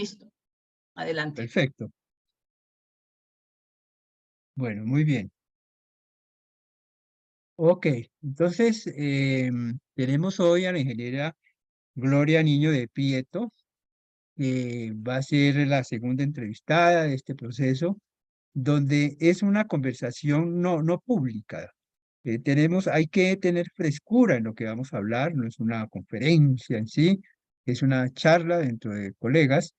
Listo, adelante. Perfecto. Bueno, muy bien. Ok, entonces tenemos hoy a la ingeniera Gloria Niño de Prieto, que va a ser la segunda entrevistada de este proceso, donde es una conversación no pública. Hay que tener frescura en lo que vamos a hablar, no es una conferencia en sí, es una charla dentro de colegas,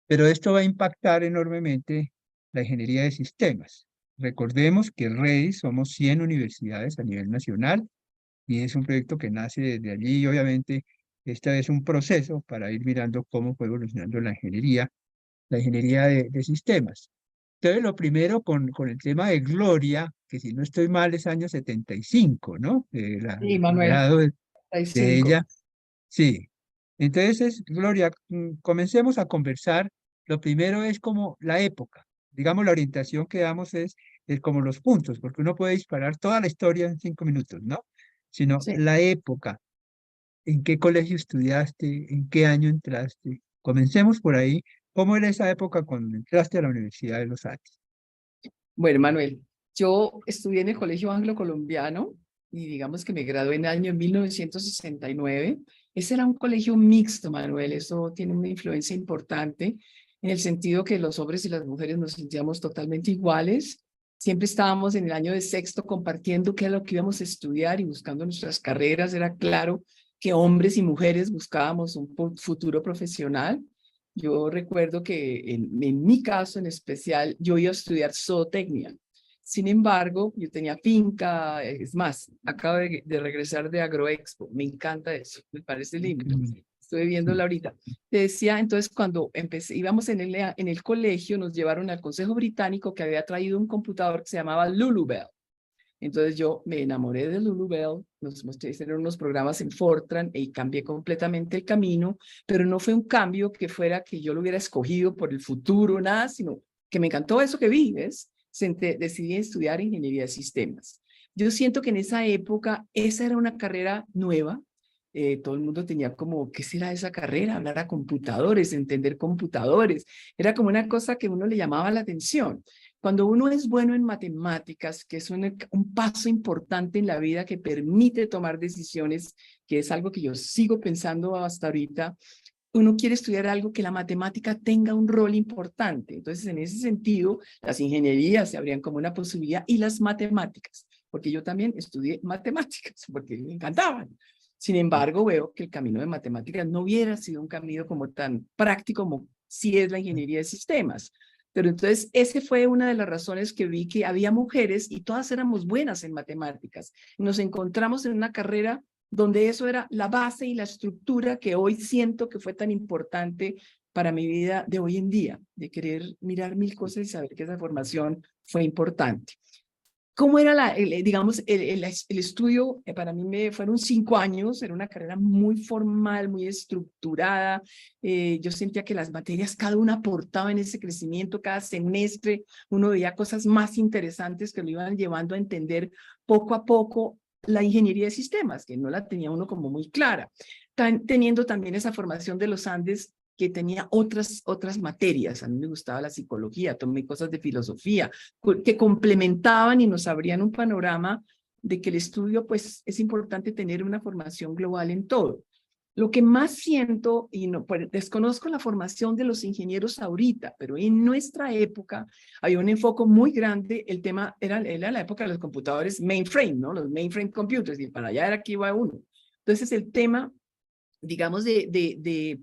pero esto va a impactar enormemente la ingeniería de sistemas. Recordemos que REDI somos 100 universidades a nivel nacional y es un proyecto que nace desde allí y obviamente esta es un proceso para ir mirando cómo fue evolucionando la ingeniería de sistemas. Entonces, lo primero con el tema de Gloria, que si no estoy mal es año 75, ¿no? Sí, El Manuel, grado de 35. ella, sí. Entonces, Gloria, comencemos a conversar. Lo primero es como la época. Digamos, la orientación que damos es como los puntos, porque uno puede disparar toda la historia en 5 minutos, ¿no? Sino Sí. la época, en qué colegio estudiaste, en qué año entraste. Comencemos por ahí. ¿Cómo era esa época cuando entraste a la Universidad de los Andes? Bueno, Manuel, yo estudié en el Colegio Anglo-Colombiano y digamos que me gradué en el año 1969. Ese era un colegio mixto, Manuel. Eso tiene una influencia importante en el sentido que los hombres y las mujeres nos sentíamos totalmente iguales. Siempre estábamos en el año de sexto compartiendo qué es lo que íbamos a estudiar y buscando nuestras carreras. Era claro que hombres y mujeres buscábamos un futuro profesional. Yo recuerdo que en mi caso en especial, yo iba a estudiar zootecnia. Sin embargo, yo tenía finca, es más, acabo de regresar de Agroexpo, me encanta eso, me parece lindo. Estoy viéndolo Sí. ahorita. Te decía, entonces, cuando íbamos en el colegio, nos llevaron al Consejo Británico que había traído un computador que se llamaba Lulubelle. Entonces yo me enamoré de Lulubelle, nos hicieron unos programas en Fortran y cambié completamente el camino, pero no fue un cambio que fuera que yo lo hubiera escogido por el futuro, nada, sino que me encantó eso que vi, ¿ves? Decidí estudiar ingeniería de sistemas. Yo siento que en esa época esa era una carrera nueva, todo el mundo tenía como, ¿qué será esa carrera? Hablar a computadores, entender computadores, era como una cosa que a uno le llamaba la atención. Cuando uno es bueno en matemáticas, que es un paso importante en la vida que permite tomar decisiones, que es algo que yo sigo pensando hasta ahorita, uno quiere estudiar algo que la matemática tenga un rol importante. Entonces, en ese sentido, las ingenierías se abrían como una posibilidad y las matemáticas, porque yo también estudié matemáticas, porque me encantaban. Sin embargo, veo que el camino de matemáticas no hubiera sido un camino como tan práctico como sí es la ingeniería de sistemas. Pero entonces, esa fue una de las razones que vi que había mujeres y todas éramos buenas en matemáticas. Nos encontramos en una carrera donde eso era la base y la estructura que hoy siento que fue tan importante para mi vida de hoy en día, de querer mirar mil cosas y saber que esa formación fue importante. ¿Cómo era digamos, el estudio? Para mí fueron 5 años, era una carrera muy formal, muy estructurada. Yo sentía que las materias, cada una aportaba en ese crecimiento, cada semestre uno veía cosas más interesantes que lo iban llevando a entender poco a poco la ingeniería de sistemas, que no la tenía uno como muy clara. Teniendo también esa formación de los Andes, que tenía otras materias. A mí me gustaba la psicología, tomé cosas de filosofía, que complementaban y nos abrían un panorama de que el estudio, pues, es importante tener una formación global en todo. Lo que más siento, y no, pues, desconozco la formación de los ingenieros ahorita, pero en nuestra época había un enfoque muy grande, el tema era la época de los computadores mainframe, ¿no? Los mainframe computers, y para allá era que iba uno. Entonces el tema, digamos, de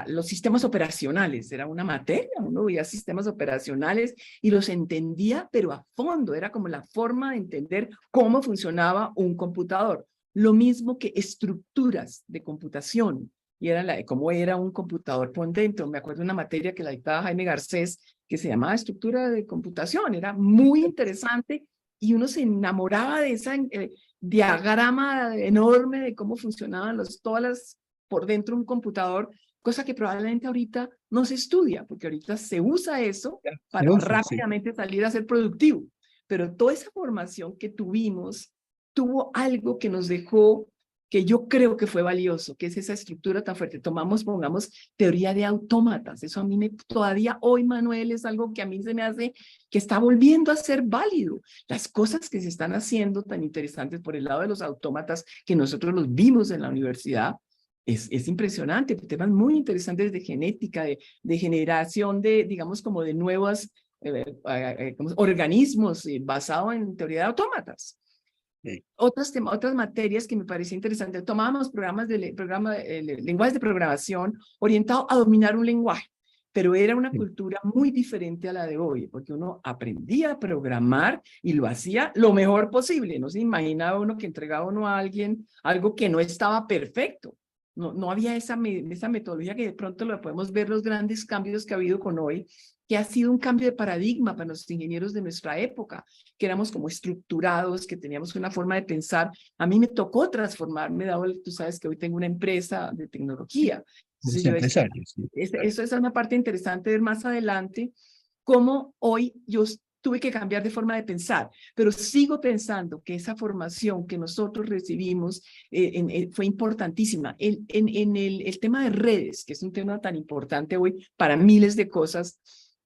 los sistemas operacionales, era una materia, uno veía sistemas operacionales y los entendía, pero a fondo, era como la forma de entender cómo funcionaba un computador. Lo mismo que estructuras de computación, y era cómo era un computador por dentro. Me acuerdo de una materia que la dictaba Jaime Garcés, que se llamaba estructura de computación, era muy interesante y uno se enamoraba de esa diagrama enorme de cómo funcionaban todas las por dentro de un computador, cosa que probablemente ahorita no se estudia, porque ahorita se usa eso Se para usa, sí. rápidamente salir a ser productivo. Pero toda esa formación que tuvimos tuvo algo que nos dejó que yo creo que fue valioso, que es esa estructura tan fuerte. Pongamos teoría de autómatas. Eso a mí todavía hoy, Manuel, es algo que a mí se me hace que está volviendo a ser válido. Las cosas que se están haciendo tan interesantes por el lado de los autómatas, que nosotros los vimos en la universidad, es impresionante. Temas muy interesantes de genética, de generación de, digamos, como de nuevos organismos basados en teoría de autómatas. Sí. Otras materias que me parecía interesante. Tomábamos lenguajes de programación orientados a dominar un lenguaje, pero era una cultura muy diferente a la de hoy, porque uno aprendía a programar y lo hacía lo mejor posible. No se imaginaba uno que entregaba uno a alguien algo que no estaba perfecto. No había esa metodología que de pronto lo podemos ver los grandes cambios que ha habido con hoy, que ha sido un cambio de paradigma para los ingenieros de nuestra época, que éramos como estructurados, que teníamos una forma de pensar. A mí me tocó transformarme, tú sabes que hoy tengo una empresa de tecnología. Los Entonces yo decía, empresarios. Sí. eso es una parte interesante de ver más adelante, cómo hoy yo tuve que cambiar de forma de pensar, pero sigo pensando que esa formación que nosotros recibimos fue importantísima. El tema de redes, que es un tema tan importante hoy para miles de cosas,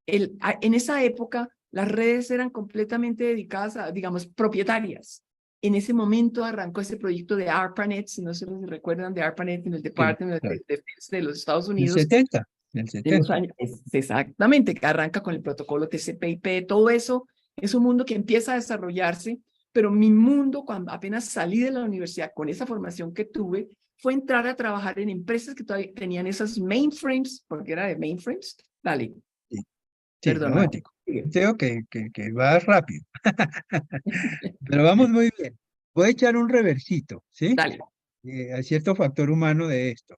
en esa época las redes eran completamente dedicadas a, digamos, propietarias. En ese momento arrancó ese proyecto de ARPANET, si no se recuerdan de ARPANET en el Department Claro. of Defense de los Estados En el Unidos. 70, en el De los 70. años, exactamente, que arranca con el protocolo TCP/IP, todo eso es un mundo que empieza a desarrollarse, pero mi mundo, cuando apenas salí de la universidad con esa formación que tuve, fue entrar a trabajar en empresas que todavía tenían esas mainframes, porque era de mainframes. Dale, Sí, sí, perdona. romántico. Creo que va rápido, pero vamos muy bien. Voy a echar un reversito, ¿sí? Dale. Hay cierto factor humano de esto.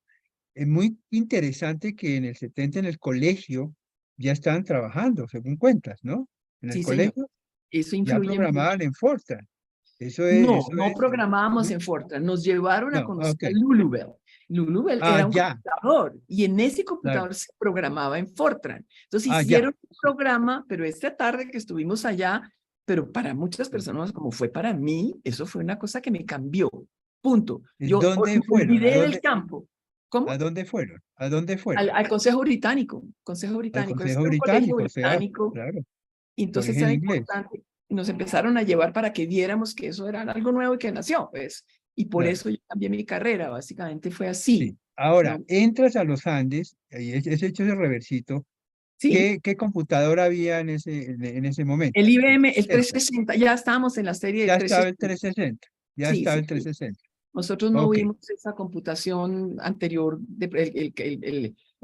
Es muy interesante que en el 70 en el colegio ya estaban trabajando, según cuentas, ¿no? En el Sí, señor. colegio Eso ya influye mucho. programaban en Fortran. No, Eso no es, programábamos ¿no? en Fortran, nos llevaron a No, conocer ok. a Lulubel. Lulubel Ah, era un ya, computador y en ese claro. computador se programaba en Fortran. Entonces Ah, ya. hicieron un programa, pero esta tarde que estuvimos allá, pero para muchas Sí. personas, como fue para mí, eso fue una cosa que me cambió. Punto. ¿En Yo dónde me fueron? olvidé del campo. A ¿Cómo? dónde fueron? ¿A dónde fueron? Al Consejo Británico. Consejo Al Británico. Es Consejo un colegio Británico, o sea, británico. claro, Y entonces colegio en era inglés, importante, nos empezaron a llevar para que viéramos que eso era algo nuevo y que nació, pues, y por claro, eso yo cambié mi carrera, básicamente fue así, sí. Ahora, ¿no? entras a los Andes, y es hecho ese reversito, Sí, ¿qué computador había en ese momento? el IBM, el 70. 360, ya estábamos en la serie de Ya estaba el 360, 360, ya sí, estaba sí, el sí. 360. Nosotros no Ok, vimos esa computación anterior,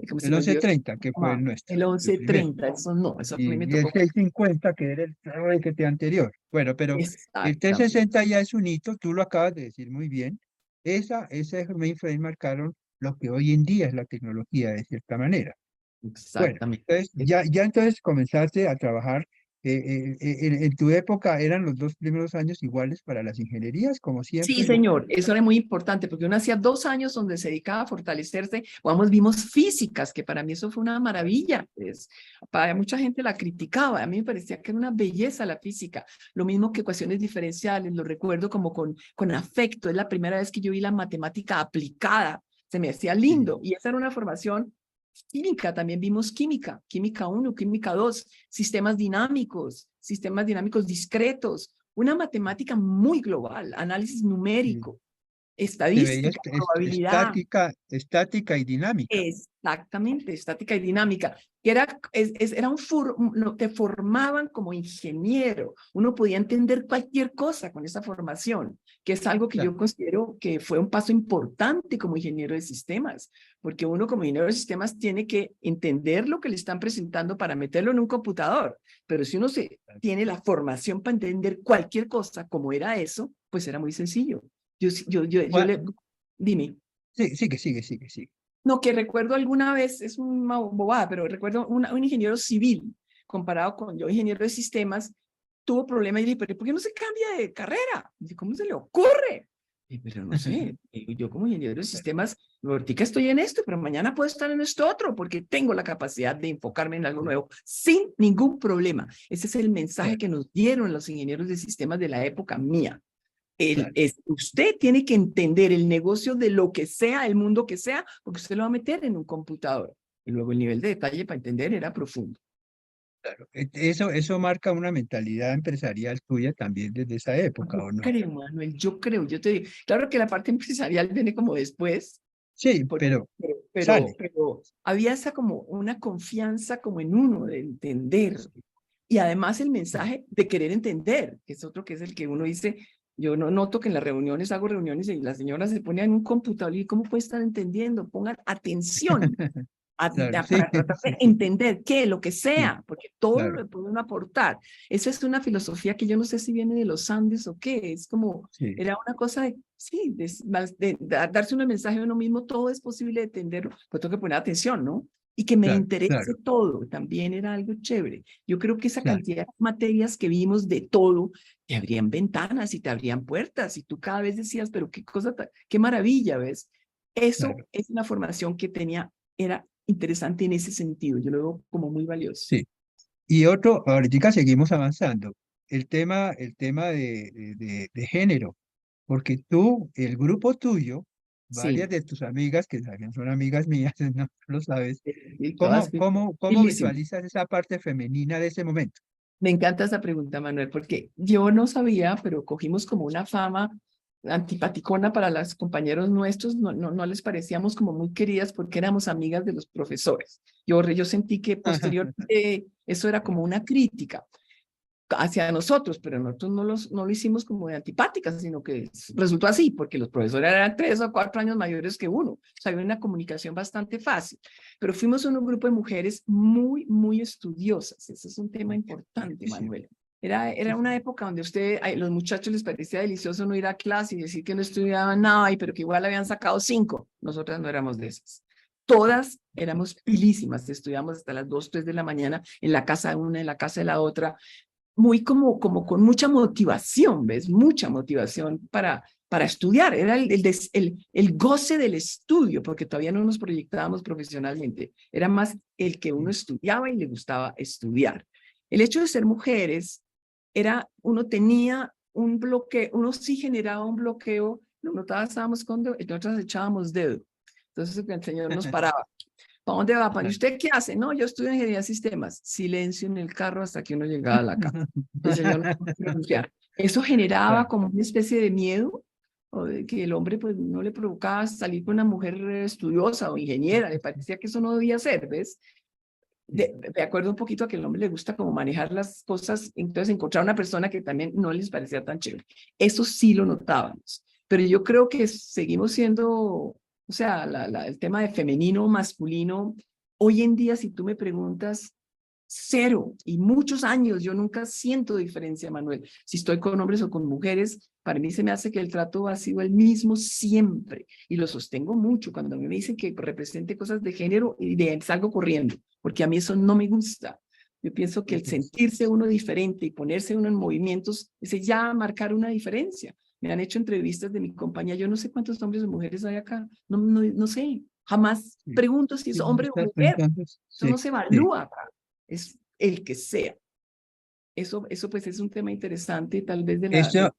¿cómo se el me olvidó? 1130, que fue el nuestro, El el primero. 1130, eso no, eso a mí me Y el tocó. 650, que era el requete anterior. Bueno, pero el Exactamente, 360 ya es un hito, tú lo acabas de decir muy bien. Ese mainframe marcaron lo que hoy en día es la tecnología, de cierta manera. Bueno, exactamente. entonces ya entonces comenzaste a trabajar. En tu época eran los dos primeros años iguales para las ingenierías, como Sí, siempre. señor, eso era muy importante porque uno hacía 2 años donde se dedicaba a fortalecerse. Vamos, vimos físicas, que para mí eso fue una maravilla. Pues, para mucha gente la criticaba, a mí me parecía que era una belleza la física. Lo mismo que ecuaciones diferenciales, lo recuerdo como con afecto. Es la primera vez que yo vi la matemática aplicada, se me hacía Sí, lindo. Y esa era una formación química, también vimos química, química 1, química 2, sistemas dinámicos discretos, una matemática muy global, análisis sí. numérico, Se veía estadística, probabilidad. estática y dinámica. Exactamente, estática y dinámica, que te formaban como ingeniero, uno podía entender cualquier cosa con esa formación, que es algo que Claro, yo considero que fue un paso importante como ingeniero de sistemas, porque uno como ingeniero de sistemas tiene que entender lo que le están presentando para meterlo en un computador, pero si uno tiene la formación para entender cualquier cosa como era eso, pues era muy sencillo. Gua- Dime. Sí, sigue. No, que recuerdo alguna vez, es una bobada, pero recuerdo un ingeniero civil comparado con yo, ingeniero de sistemas, tuvo problemas y dije, pero ¿por qué no se cambia de carrera? Y dije, ¿cómo se le ocurre? Y, pero no sé, yo como ingeniero de sistemas, ahorita estoy en esto, pero mañana puedo estar en esto otro, porque tengo la capacidad de enfocarme en algo nuevo sin ningún problema. Ese es el mensaje Claro. que nos dieron los ingenieros de sistemas de la época mía. claro, Usted tiene que entender el negocio de lo que sea, el mundo que sea, porque usted lo va a meter en un computador. Y luego el nivel de detalle para entender era profundo. claro. Eso marca una mentalidad empresarial tuya también desde esa época, Yo ¿o no? creo, Manuel, yo creo, yo te digo, claro que la parte empresarial viene como después, Sí, porque, pero sale. pero había esa como una confianza como en uno de entender. Y además el mensaje de querer entender, que es otro que es el que uno dice, yo no noto que en las reuniones, hago reuniones y la señora se pone en un computador y ¿cómo puede estar entendiendo? Pongan atención Claro, sí, para tratar de sí, entender qué, lo que sí, sea, porque todo claro, lo pueden aportar. Esa es una filosofía que yo no sé si viene de los Andes o qué, es como, sí, era una cosa de, sí, darse un mensaje a uno mismo, todo es posible de entenderlo, pero tengo que poner atención, ¿no? Y que me claro, interese claro, todo, también era algo chévere. Yo creo que esa claro, cantidad de materias que vimos de todo, te abrían ventanas y te abrían puertas, y tú cada vez decías, pero qué cosa, qué maravilla, ¿ves? Eso claro, es una formación que tenía, era interesante en ese sentido, yo lo veo como muy valioso. sí. Y otro, ahorita seguimos avanzando. El tema de género, porque tú, el grupo tuyo, varias Sí, de tus amigas, que también son amigas mías, no lo sabes, y todas ¿cómo bellísimas. visualizas esa parte femenina de ese momento? Me encanta esa pregunta, Manuel, porque yo no sabía, pero cogimos como una fama antipaticona para los compañeros nuestros, no les parecíamos como muy queridas porque éramos amigas de los profesores. Yo sentí que posteriormente eso era como una crítica hacia nosotros, pero nosotros no lo hicimos como de antipáticas, sino que resultó así, porque los profesores eran 3 o 4 años mayores que uno. O sea, había una comunicación bastante fácil. Pero fuimos un grupo de mujeres muy, muy estudiosas. Ese es un tema importante, Muchísimo, Manuel. Era una muchísimo. época donde los muchachos les parecía delicioso no ir a clase y decir que no estudiaban nada, pero que igual habían sacado 5. Nosotras no éramos de esas. Todas éramos pilísimas, estudiamos hasta las 2, 3 de la mañana en la casa de una, en la casa de la otra, muy como con mucha motivación, ¿ves? Mucha motivación para estudiar. Era el goce del estudio, porque todavía no nos proyectábamos profesionalmente. Era más el que uno Sí, estudiaba y le gustaba estudiar. El hecho de ser mujeres uno tenía un bloqueo, uno sí generaba un bloqueo, nosotras estábamos nosotras echábamos dedo. Entonces el Señor nos paraba. ¿Para dónde va, pan? ¿Y claro. usted qué hace? No, yo estudio ingeniería de sistemas. Silencio en el carro hasta que uno llegaba a la casa. El señor no podía pronunciar. Eso generaba Claro, como una especie de miedo, o de que el hombre pues no le provocaba salir con una mujer estudiosa o ingeniera, le parecía que eso no debía ser, ¿ves? sí, De acuerdo un poquito a que el hombre le gusta como manejar las cosas, entonces encontrar una persona que también no les parecía tan chévere. Eso sí lo notábamos, pero yo creo que seguimos siendo, o sea, el tema de femenino, masculino, hoy en día si tú me preguntas, cero, y muchos años, yo nunca siento diferencia, Manuel, si estoy con hombres o con mujeres, para mí se me hace que el trato ha sido el mismo siempre, y lo sostengo mucho, cuando a mí me dicen que represente cosas de género, y salgo corriendo, porque a mí eso no me gusta. Yo pienso que el sí, sentirse uno diferente y ponerse uno en movimientos, es ya marcar una diferencia. Me han hecho entrevistas de mi compañía, yo no sé cuántos hombres o mujeres hay acá, no sé, jamás sí. pregunto si es Sí, no hombre o estás mujer, pensando, eso no sí, se sí. evalúa acá, es el que sea. Eso pues es un tema interesante, tal vez Esto,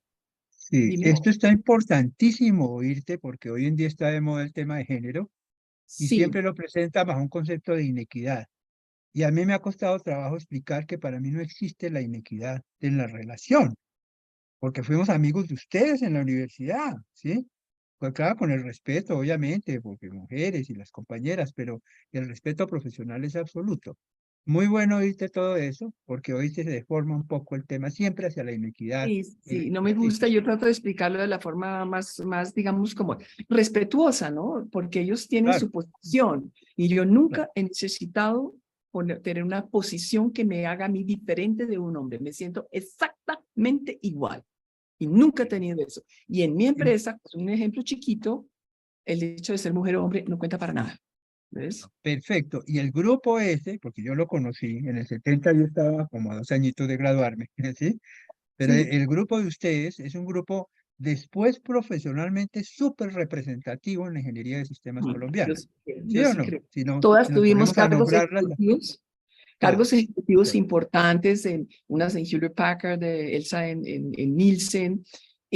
sí, dime, esto está importantísimo oírte porque hoy en día está de moda el tema de género y sí, siempre lo presenta bajo un concepto de inequidad. Y a mí me ha costado trabajo explicar que para mí no existe la inequidad en la relación, porque fuimos amigos de ustedes en la universidad, ¿sí? Pues claro, con el respeto, obviamente, porque mujeres y las compañeras, pero el respeto profesional es absoluto. Muy bueno oírte todo eso, porque hoy se deforma un poco el tema siempre hacia la inequidad. sí, sí, no me Sí, gusta, yo trato de explicarlo de la forma más, digamos, como respetuosa, ¿no? Porque ellos tienen claro, su posición y yo claro. nunca he necesitado tener una posición que me haga a mí diferente de un hombre, me siento exactamente igual y nunca he tenido eso. Y en mi En- empresa, pues, un ejemplo chiquito, el hecho de ser mujer o hombre no cuenta para nada, ¿ves? Perfecto. Y el grupo ese, porque yo lo conocí, en el 70 yo estaba como a 2 añitos de graduarme, ¿sí? Pero Sí, el grupo de ustedes es un grupo después profesionalmente súper representativo en la ingeniería de sistemas colombiana. ¿Sí yo o sí no? creo. Si no, si Todas nos tuvimos ponemos a nombrarlas, cargos todas, ejecutivos todas. importantes, unas en Hewlett Packard, de Elsa en Nielsen,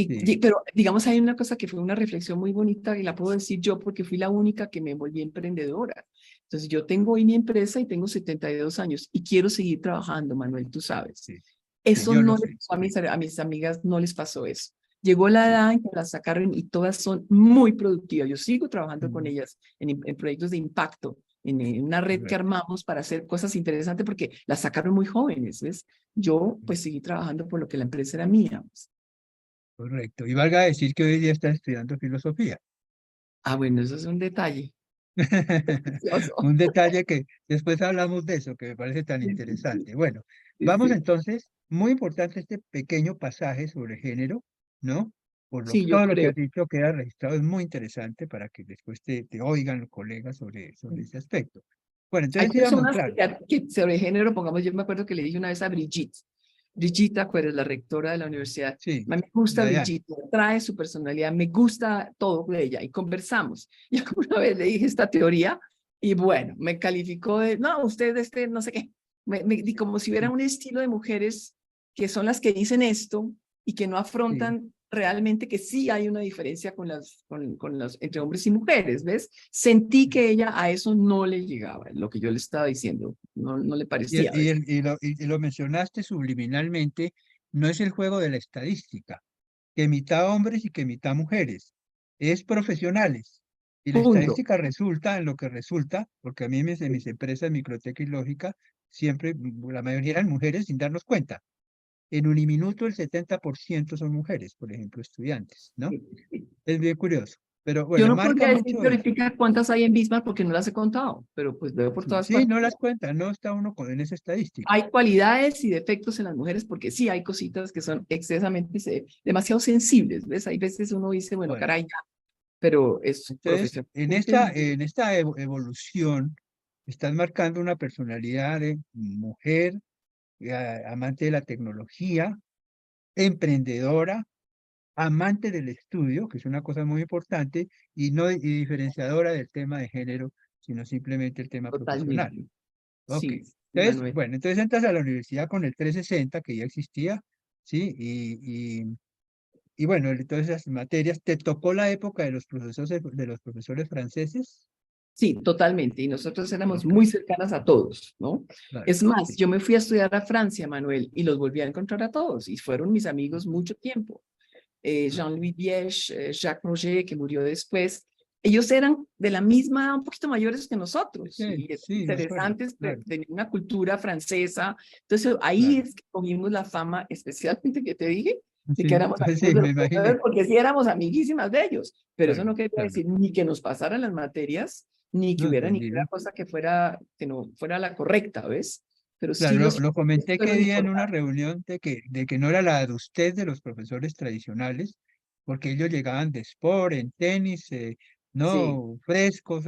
Sí, Pero digamos, hay una cosa que fue una reflexión muy bonita y la puedo decir yo porque fui la única que me volví emprendedora. Entonces, yo tengo hoy mi empresa y tengo 72 años y quiero seguir trabajando, Manuel, tú sabes. sí, sí, Eso yo lo no le sé. pasó a mis amigas, no les pasó eso. Llegó la Sí. edad en que las sacaron y todas son muy productivas. Yo sigo trabajando con Mm, ellas en proyectos de impacto, en una red que correcto, armamos para hacer cosas interesantes porque las sacaron muy jóvenes, ¿ves? Yo pues seguí trabajando por lo que la empresa era mía, pues. correcto. Y valga decir que hoy día estás estudiando filosofía. Ah, bueno, eso es un detalle. Precioso. Un detalle que después hablamos de eso, que me parece tan Sí, sí, sí, interesante. Bueno, sí, vamos sí. entonces, muy importante este pequeño pasaje sobre género, ¿no? Sí, yo Todo lo que creo. has dicho queda registrado, es muy interesante para que después te oigan los colegas sobre ese aspecto. Bueno, Hay entonces íbamos, personas claro, que sobre género, pongamos, yo me acuerdo que le dije una vez a Brigitte, Brigitte, ¿te acuerdas? La rectora de la universidad. sí, A mí me gusta la de Ana, Brigitte, me trae su personalidad, me gusta todo de ella y conversamos. Y alguna vez le dije esta teoría y bueno, me calificó de, no, usted no sé qué, di como si hubiera un estilo de mujeres que son las que dicen esto y que no sí. afrontan realmente que sí hay una diferencia entre hombres y mujeres, ¿ves? Sentí que ella a eso no le llegaba, lo que yo le estaba diciendo, no le Y, parecía, ¿ves? y lo mencionaste subliminalmente, no es el juego de la estadística, que mitad hombres y que mitad mujeres, es profesionales. Y la Punto. estadística resulta en lo que resulta, porque a mí en mis empresas Microteca y Lógica, siempre la mayoría eran mujeres sin darnos cuenta. En Uniminuto el 70% son mujeres, por ejemplo, estudiantes, ¿no? Es bien curioso. Pero Yo bueno, no marca podría decir mucho eso. ahorita cuántas hay en Bismarck porque no las he contado, pero pues veo por Sí, todas sí, partes. no las cuenta, no está uno en esa estadística. Hay cualidades y defectos en las mujeres porque sí hay cositas que son excesamente, demasiado sensibles, ¿ves? Hay veces uno dice, bueno, Bueno, caray, ya, pero es entonces, profesionalmente. en esta evolución, estás marcando una personalidad de mujer, amante de la tecnología, emprendedora, amante del estudio, que es una cosa muy importante, y no y diferenciadora del tema de género, sino simplemente el tema profesional. Totalmente. Ok. Sí, sí, Entonces, Manuel. bueno, entonces entras a la universidad con el 360 que ya existía, ¿sí? Y bueno, todas esas materias, ¿te tocó la época de los profesores franceses? Sí, totalmente. Y nosotros éramos Ok, muy cercanas a todos, ¿no? claro, Es más, sí. yo me fui a estudiar a Francia, Manuel, y los volví a encontrar a todos y fueron mis amigos mucho tiempo. Jean-Louis Bièche, Jacques Roger, que murió después. Ellos eran de la misma, un poquito mayores que nosotros Sí, y eran sí, me acuerdo, interesantes, claro, tenían una cultura francesa. Entonces ahí claro. es que cogimos la fama, especialmente que te dije, de que Sí, éramos pues amigos sí, de me los imaginé. profesores, porque sí éramos amiguísimas de ellos, pero eso Claro, no quería claro. decir ni que nos pasaran las materias, ni que No, hubiera ninguna entendido. cosa que no fuera la correcta, ¿ves? Pero sí Claro, los lo profesores comenté que fueron día en una importantes. reunión de que no era la adustez de los profesores tradicionales, porque ellos llegaban de sport, en tenis, Sí, no frescos,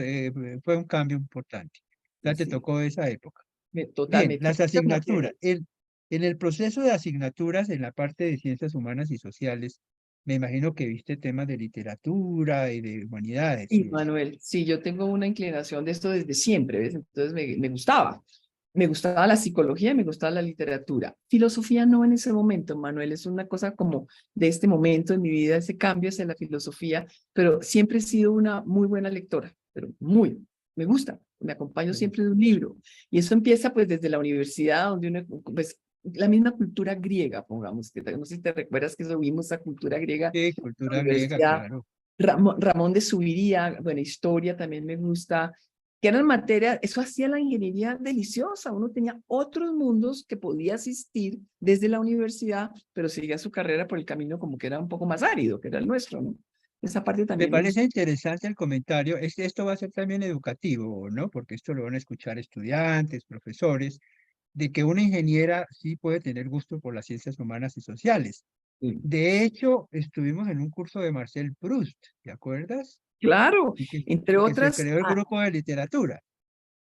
fue un cambio importante. Ya sí, te sí, tocó esa época. Bien, totalmente. las Muchas asignaturas. materias. En el proceso de asignaturas en la parte de ciencias humanas y sociales, me imagino que viste temas de literatura y de humanidades Sí, y eso. Manuel, sí, yo tengo una inclinación de esto desde siempre, ¿ves? Entonces me gustaba. Me gustaba la psicología, me gustaba la literatura. Filosofía no en ese momento, Manuel, es una cosa como de este momento en mi vida, ese cambio hacia la filosofía, pero siempre he sido una muy buena lectora, pero muy, me gusta, me acompaño Sí, siempre de un libro. Y eso empieza pues desde la universidad, donde uno, pues la misma cultura griega, pongamos, que no sé si te recuerdas que eso vimos esa cultura griega sí, en la cultura griega, universidad. claro. Ramón de Subiría, bueno, historia también me gusta, que eran materias, eso hacía la ingeniería deliciosa, uno tenía otros mundos que podía asistir desde la universidad, pero seguía su carrera por el camino como que era un poco más árido, que era el nuestro, ¿no? Esa parte Me también me parece gusta. interesante el comentario. Esto va a ser también educativo, ¿no? Porque esto lo van a escuchar estudiantes, profesores, de que una ingeniera sí puede tener gusto por las ciencias humanas y sociales. Sí. De hecho, estuvimos en un curso de Marcel Proust, ¿te acuerdas? Claro, entre Y que se otras, creó el grupo de literatura.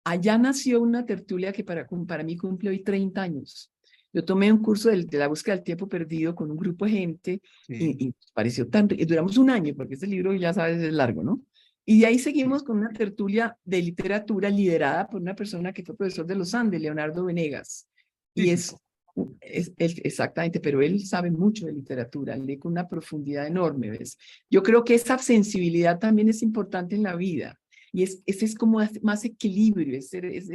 allá nació una tertulia que para mí cumple hoy 30 años. Yo tomé un curso de la búsqueda del tiempo perdido con un grupo de gente Sí, y pareció tan, y duramos un año, porque este libro ya sabes es largo, ¿no? Y de ahí sí, seguimos con una tertulia de literatura liderada por una persona que fue profesor de los Andes, Leonardo Venegas. sí, Y sí. es Exactamente, pero él sabe mucho de literatura, lee con una profundidad enorme, ¿ves? Yo creo que esa sensibilidad también es importante en la vida, y ese es como más equilibrio, es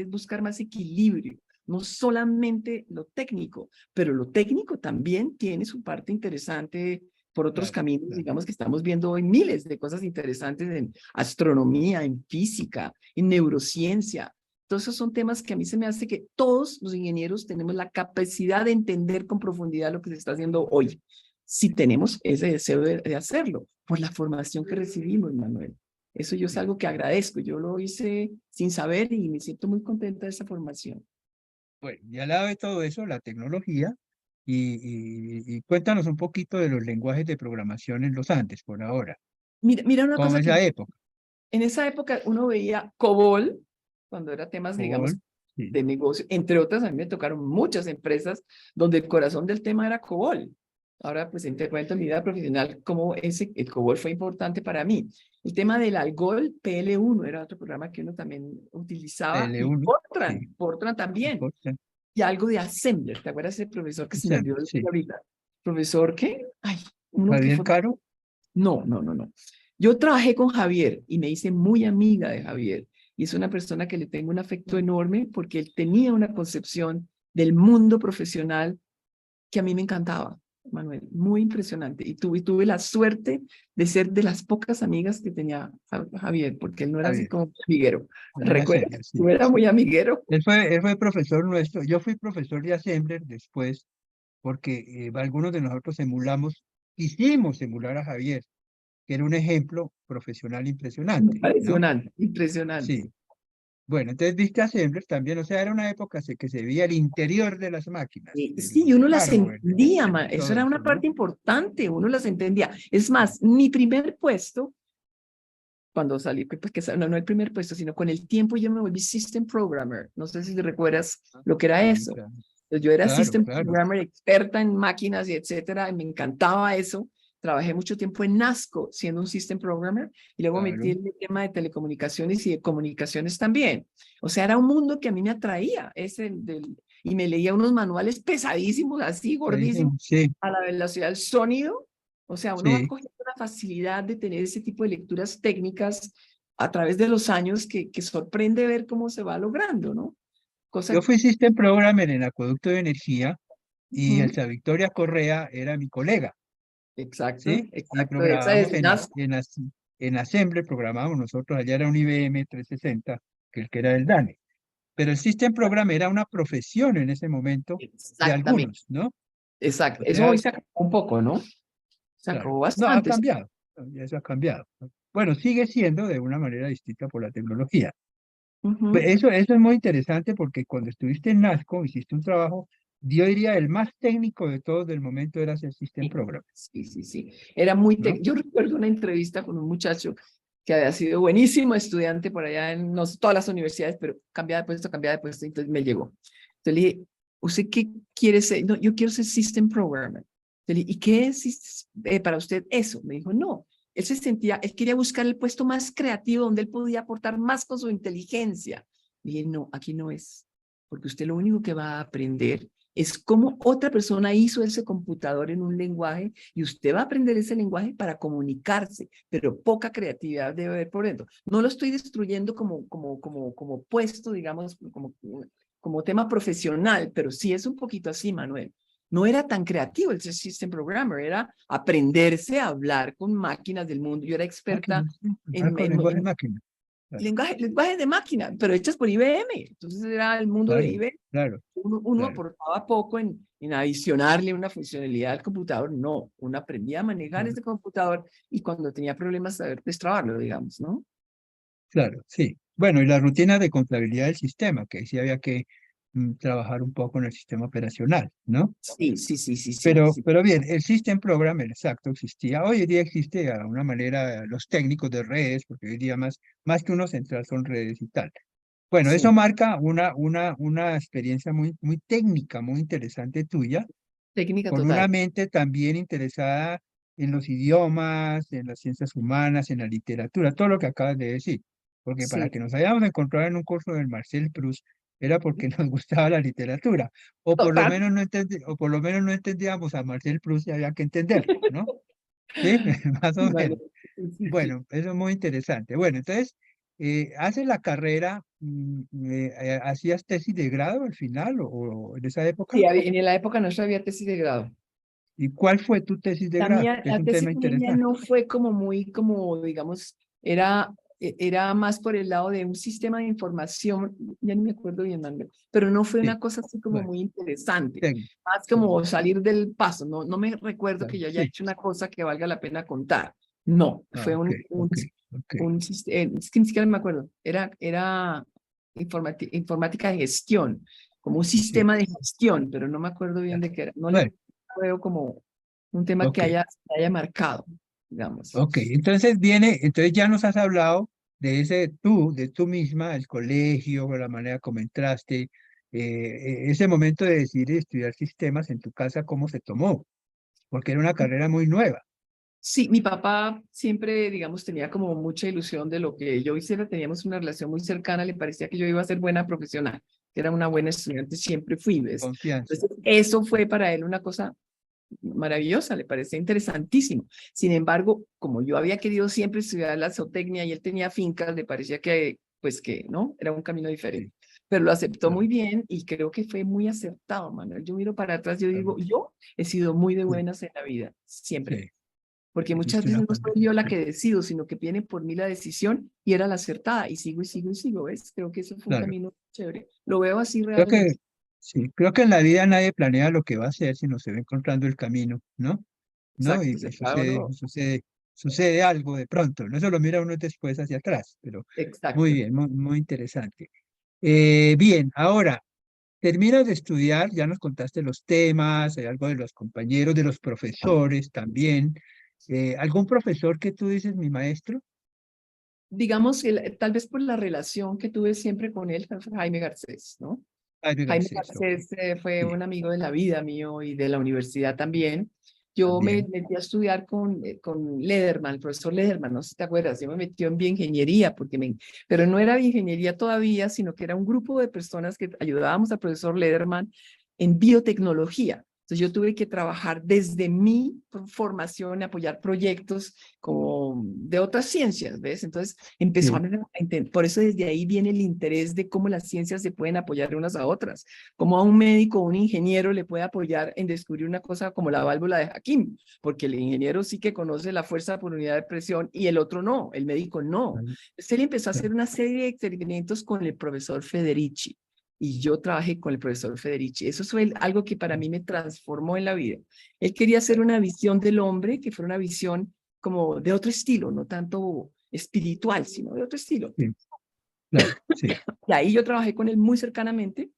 buscar más equilibrio, no solamente lo técnico, pero lo técnico también tiene su parte interesante por otros Claro, caminos, claro. digamos que estamos viendo hoy miles de cosas interesantes en astronomía, en física, en neurociencia. Todos esos son temas que a mí se me hace que todos los ingenieros tenemos la capacidad de entender con profundidad lo que se está haciendo hoy, si tenemos ese deseo de hacerlo, por la formación que recibimos, Manuel. Eso yo es Sí. algo que agradezco. Yo lo hice sin saber y me siento muy contenta de esa formación. Bueno, y al lado de todo eso, la tecnología, y cuéntanos un poquito de los lenguajes de programación en los Andes por ahora. Mira una ¿Cómo cosa es que la época? en esa época uno veía COBOL, cuando era temas, digamos, COBOL, sí. de negocio. Entre otras, a mí me tocaron muchas empresas donde el corazón del tema era COBOL. Ahora, pues, te cuento en mi vida profesional cómo el COBOL fue importante para mí. El tema del Algol, PL1 era otro programa que uno también utilizaba, y PL1, sí. Fortran también. Fortran, Y algo de Assembler. ¿Te acuerdas ese profesor que se me olvidó Assembly, el nombre sí. ahorita? ¿Profesor qué? Ay, uno que Javier fue... Caro, No, no, no, no. Yo trabajé con Javier y me hice muy amiga de Javier. Y es una persona que le tengo un afecto enorme porque él tenía una concepción del mundo profesional que a mí me encantaba, Manuel. Muy impresionante. Y tuve la suerte de ser de las pocas amigas que tenía Javier, porque él no era así Javier, como amiguero. en ¿Recuerdas? Assembler, sí. Tú eras muy amiguero. Él fue profesor nuestro. Yo fui profesor de Assembler después, porque algunos de nosotros quisimos emular a Javier, que era un ejemplo profesional impresionante, ¿no? Impresionante, impresionante. Sí. Bueno, entonces viste Assembler también, o sea, era una época que se veía el interior de las máquinas, Sí, y uno las hardware, entendía, eso todo era eso, una ¿no? parte importante, uno las entendía. Es más, mi primer puesto, cuando salí, pues que no, no el primer puesto, sino con el tiempo yo me volví System Programmer. No sé si te recuerdas lo que era Sí, eso. claro, Entonces, yo era claro, System claro. Programmer experta en máquinas y etcétera, y me encantaba eso. Trabajé mucho tiempo en NASCO siendo un System Programmer y luego metí Claro. en el tema de telecomunicaciones y de comunicaciones también. O sea, era un mundo que a mí me atraía, y me leía unos manuales pesadísimos, así gordísimos, Sí, a la velocidad del sonido. O sea, uno va sí. cogiendo una facilidad de tener ese tipo de lecturas técnicas a través de los años que sorprende ver cómo se va logrando, ¿no? Yo Cosa... fui System Programmer en Acueducto de Energía y Ujú. Elsa Victoria Correa era mi colega, Exacto, ¿sí? Y exacto. Esa programábamos es NAS. en Assembler, programábamos nosotros, allá era un IBM 360, que era el DANE. Pero el System Program era una profesión en ese momento de Exactamente, algunos, ¿no? exacto. O Eso sea, hoy se acabó un poco, ¿no? Se claro. acabó No, ha bastante. cambiado. Eso ha cambiado. Bueno, sigue siendo de una manera distinta por la tecnología. Ujú. Eso es muy interesante porque cuando estuviste en NASCO, hiciste un trabajo, yo diría, el más técnico de todos del momento era el System Sí, Program, sí, sí, sí. Era muy ¿no? Yo recuerdo una entrevista con un muchacho que había sido buenísimo estudiante por allá en no sé, todas las universidades, pero cambiaba de puesto, entonces me llegó. Entonces le dije, ¿usted qué quiere ser? No, yo quiero ser System Programmer. Entonces le dije, ¿y qué es para usted eso? Me dijo, no. Él quería buscar el puesto más creativo donde él podía aportar más con su inteligencia. Le dije, no, aquí no es, porque usted lo único que va a aprender es cómo otra persona hizo ese computador en un lenguaje y usted va a aprender ese lenguaje para comunicarse, pero poca creatividad debe haber por dentro. No lo estoy destruyendo como puesto, digamos, como tema profesional, pero sí es un poquito así, Manuel. No era tan creativo el System Programmer, era aprenderse a hablar con máquinas del mundo. Yo era experta Máquinas, sí, en, con en, lenguaje en máquina. Claro, lenguaje de máquina, pero hechas por IBM. Entonces era el mundo de claro, IBM. claro, Uno claro, aportaba poco en adicionarle una funcionalidad al computador, no, uno aprendía a manejar claro, ese computador y cuando tenía problemas saber destrabarlo, digamos, ¿no? claro, sí. Bueno, y la rutina de contabilidad del sistema, que sí había que trabajar un poco en el sistema operacional, ¿no? Sí, sí, sí, sí, sí, sí. Pero bien, el System Program, el exacto, existía. Hoy en día existe a una manera, los técnicos de redes, porque hoy día más que uno central son redes y tal. Bueno, eso Sí, marca una experiencia muy técnica, muy interesante tuya, técnica con una total. mente también interesada en los idiomas, en las ciencias humanas, en la literatura, todo lo que acabas de decir. Porque para Sí, que nos hayamos encontrado en un curso del Marcel Proust, era porque nos gustaba la literatura, o por lo Total. menos o por lo menos no entendíamos a Marcel Proust y había que entenderlo, ¿no? Sí, más o Vale, menos. sí, sí. Bueno, eso es muy interesante. Bueno, entonces, haces la carrera, ¿hacías tesis de grado al final o en esa época? Sí, en la época nuestra había tesis de grado. ¿Y cuál fue tu tesis de La grado? mía, Que es la un tesis tema mía interesante. no fue como muy, como, digamos, era más por el lado de un sistema de información, ya no me acuerdo bien, Manuel, pero no fue Sí, una cosa así como bueno, muy interesante, técnico. más Sí, como salir del paso, no me recuerdo claro, que yo haya sí. hecho una cosa que valga la pena contar, no, Ah, fue ok, ok, ok. es que ni siquiera me acuerdo, era informática de gestión, como un Sí, sistema de gestión, pero no me acuerdo bien ya. de qué era, no le Bueno, veo como un tema ok, que haya marcado, digamos. ok. Entonces entonces ya nos has hablado de de tú misma, el colegio, la manera como entraste, ese momento de decidir estudiar sistemas en tu casa, ¿cómo se tomó? Porque era una carrera muy nueva. Sí, mi papá siempre, digamos, tenía como mucha ilusión de lo que yo hiciera, teníamos una relación muy cercana, le parecía que yo iba a ser buena profesional, que era una buena estudiante, siempre fui, ¿ves? Confianza. Entonces, eso fue para él una cosa maravillosa, le parecía interesantísimo. Sin embargo, como yo había querido siempre estudiar la zootecnia y él tenía fincas, le parecía que, pues que, ¿no? Era un camino Sí, diferente. Pero lo aceptó claro, muy bien y creo que fue muy acertado, Manuel. Yo miro para atrás, yo claro. digo, yo he sido muy de Sí, buenas en la vida, siempre. sí, Porque muchas hiciste una veces no buena soy yo la decisión. que decido, sino que viene por mí la decisión y era la acertada y sigo y sigo y sigo, ¿ves? Creo que eso fue un Claro. camino chévere. Lo veo así Creo que, realmente. sí, creo que en la vida nadie planea lo que va a hacer, sino se va encontrando el camino, ¿no? ¿No? Exacto, se va uno, Sucede algo de pronto, no eso lo mira uno después hacia atrás, pero muy exacto. bien, muy interesante. Bien, ahora, terminas de estudiar, ya nos contaste los temas, algo de los compañeros, de los profesores también. ¿Algún profesor que tú dices, mi maestro? Digamos, tal vez por la relación que tuve siempre con él, fue Jaime Garcés, ¿no? Jaime Jaime Garcés, ok. Garcés fue Sí, un amigo de la vida mío y de la universidad también. Yo me también. metí a estudiar con Lederman, el profesor Lederman, no sé si te acuerdas, yo me metí en bioingeniería, pero no era bioingeniería todavía, sino que era un grupo de personas que ayudábamos al profesor Lederman en biotecnología. Entonces yo tuve que trabajar desde mi formación, apoyar proyectos como de otras ciencias, ¿ves? Entonces empezó Sí, por eso desde ahí viene el interés de cómo las ciencias se pueden apoyar unas a otras, cómo a un médico o un ingeniero le puede apoyar en descubrir una cosa como la válvula de Hakim, porque el ingeniero sí que conoce la fuerza por unidad de presión y el otro no, el médico no. claro, Entonces él empezó a hacer claro. una serie de experimentos con el profesor Federici y yo trabajé con el profesor Federici. Eso fue algo que para mí me transformó en la vida. Él quería hacer una visión del hombre que fuera una visión como de otro estilo, no tanto espiritual, sino de otro estilo. Sí, claro, sí, Y ahí yo trabajé con él muy cercanamente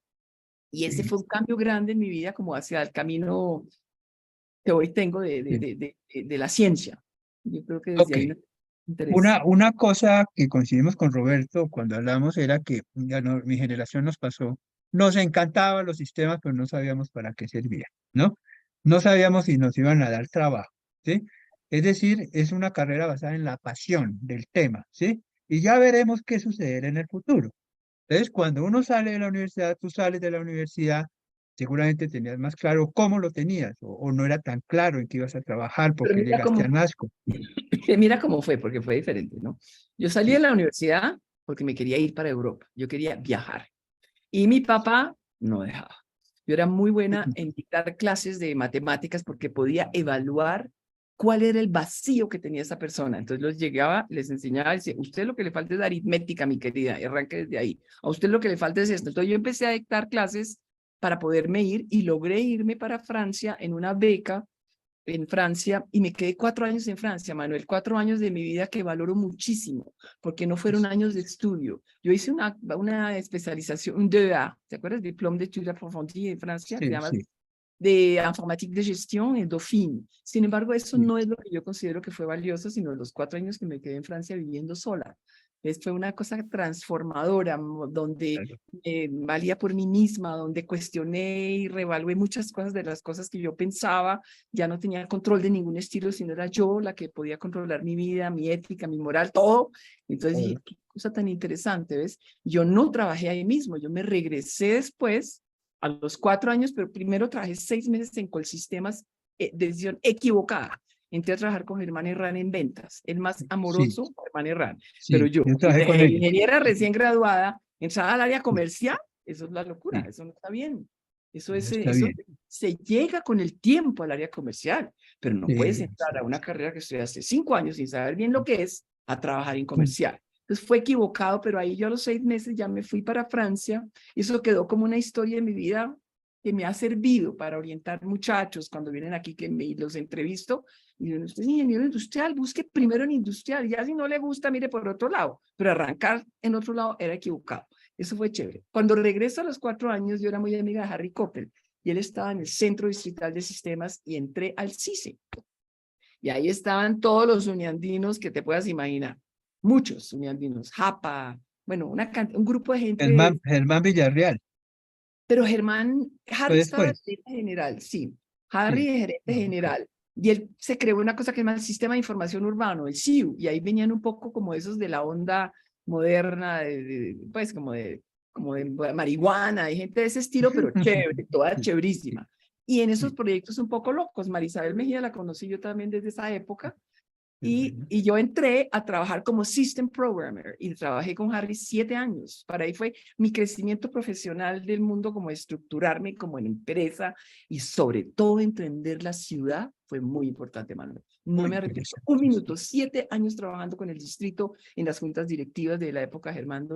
y ese sí, fue un cambio grande en mi vida como hacia el camino que hoy tengo sí. de la ciencia. Yo creo que desde Ok. ahí me interés. Una cosa que coincidimos con Roberto cuando hablamos era que ya mi generación nos pasó, nos encantaban los sistemas, pero no sabíamos para qué servían, ¿no? No sabíamos si nos iban a dar trabajo, ¿sí? Es decir, es una carrera basada en la pasión del tema, ¿sí? Y ya veremos qué sucederá en el futuro. Entonces, cuando uno sale de la universidad, tú sales de la universidad, seguramente tenías más claro cómo lo tenías, o no era tan claro en qué ibas a trabajar Pero porque llegaste a NASCO. mira cómo fue, porque fue diferente, ¿no? Yo salí de Sí, la universidad porque me quería ir para Europa, yo quería viajar. Y mi papá no dejaba. Yo era muy buena en dictar clases de matemáticas porque podía evaluar cuál era el vacío que tenía esa persona. Entonces los llegaba, les enseñaba, decía, usted lo que le falta es aritmética, mi querida, y arranque desde ahí. A usted lo que le falta es esto. Entonces yo empecé a dictar clases para poderme ir y logré irme para Francia en una beca en Francia y me quedé 4 años en Francia, Manuel, 4 años de mi vida que valoro muchísimo, porque no fueron años de estudio. Yo hice una especialización, un DEA, ¿te acuerdas? Diplôme d'études approfondies en Francia, se sí, llama sí, de informatique de gestión en Dauphine. Sin embargo, eso sí. no es lo que yo considero que fue valioso, sino los 4 años que me quedé en Francia viviendo sola. Fue una cosa transformadora, donde claro. valía por mí misma, donde cuestioné y reevalué muchas cosas de las cosas que yo pensaba. Ya no tenía control de ningún estilo, sino era yo la que podía controlar mi vida, mi ética, mi moral, todo. Entonces dije, qué cosa tan interesante, ¿ves? Yo no trabajé ahí mismo, yo me regresé después, a los 4 años, pero primero trabajé 6 meses en Colsistemas, decisión equivocada. Entré a trabajar con Germán Herrán en ventas, el más Sí, amoroso, Germán Herrán. Pero sí, yo, yo trabajé con ellos. ingeniera recién graduada, entrada al área comercial, eso es la locura, Sí, eso no está bien. no está Eso bien. se llega con el tiempo al área comercial, pero no puedes Sí, entrar a una carrera que estudiaste 5 años sin saber bien lo que es a trabajar en sí. comercial. Entonces fue equivocado, pero ahí yo a los 6 meses ya me fui para Francia. Y eso quedó como una historia de mi vida que me ha servido para orientar muchachos cuando vienen aquí que los entrevisto. Y dicen, usted es ingeniero industrial, busque primero en industrial. Ya si no le gusta, mire por otro lado. Pero arrancar en otro lado era equivocado. Eso fue chévere. Cuando regreso a los 4 años, yo era muy amiga de Harry Coppel y él estaba en el Centro Distrital de Sistemas y entré al CICE. Y ahí estaban todos los uniandinos que te puedas imaginar. Muchos uniandinos, Japa, bueno, un grupo de gente. Germán Villarreal, Pero Germán, fue Harry estaba de después. gerente general, sí. Harry Sí. de gerente Ah, ok. general. Y él se creó una cosa que se llama el Sistema de Información Urbano, el SIU, y ahí venían un poco como esos de la onda moderna, pues como de marihuana, hay gente de ese estilo, pero chévere, toda Sí, sí, chéverísima. Y en esos sí. proyectos un poco locos, Marisabel Mejía la conocí yo también desde esa época, Qué bueno. y yo entré a trabajar como System Programmer y trabajé con Harry 7 años. Para ahí fue mi crecimiento profesional del mundo, como estructurarme como en empresa y sobre todo entender la ciudad fue muy importante, Manuel. No Muy me arrepiento interesante. un Sí. minuto, 7 años trabajando con el distrito en las juntas directivas de la época Germán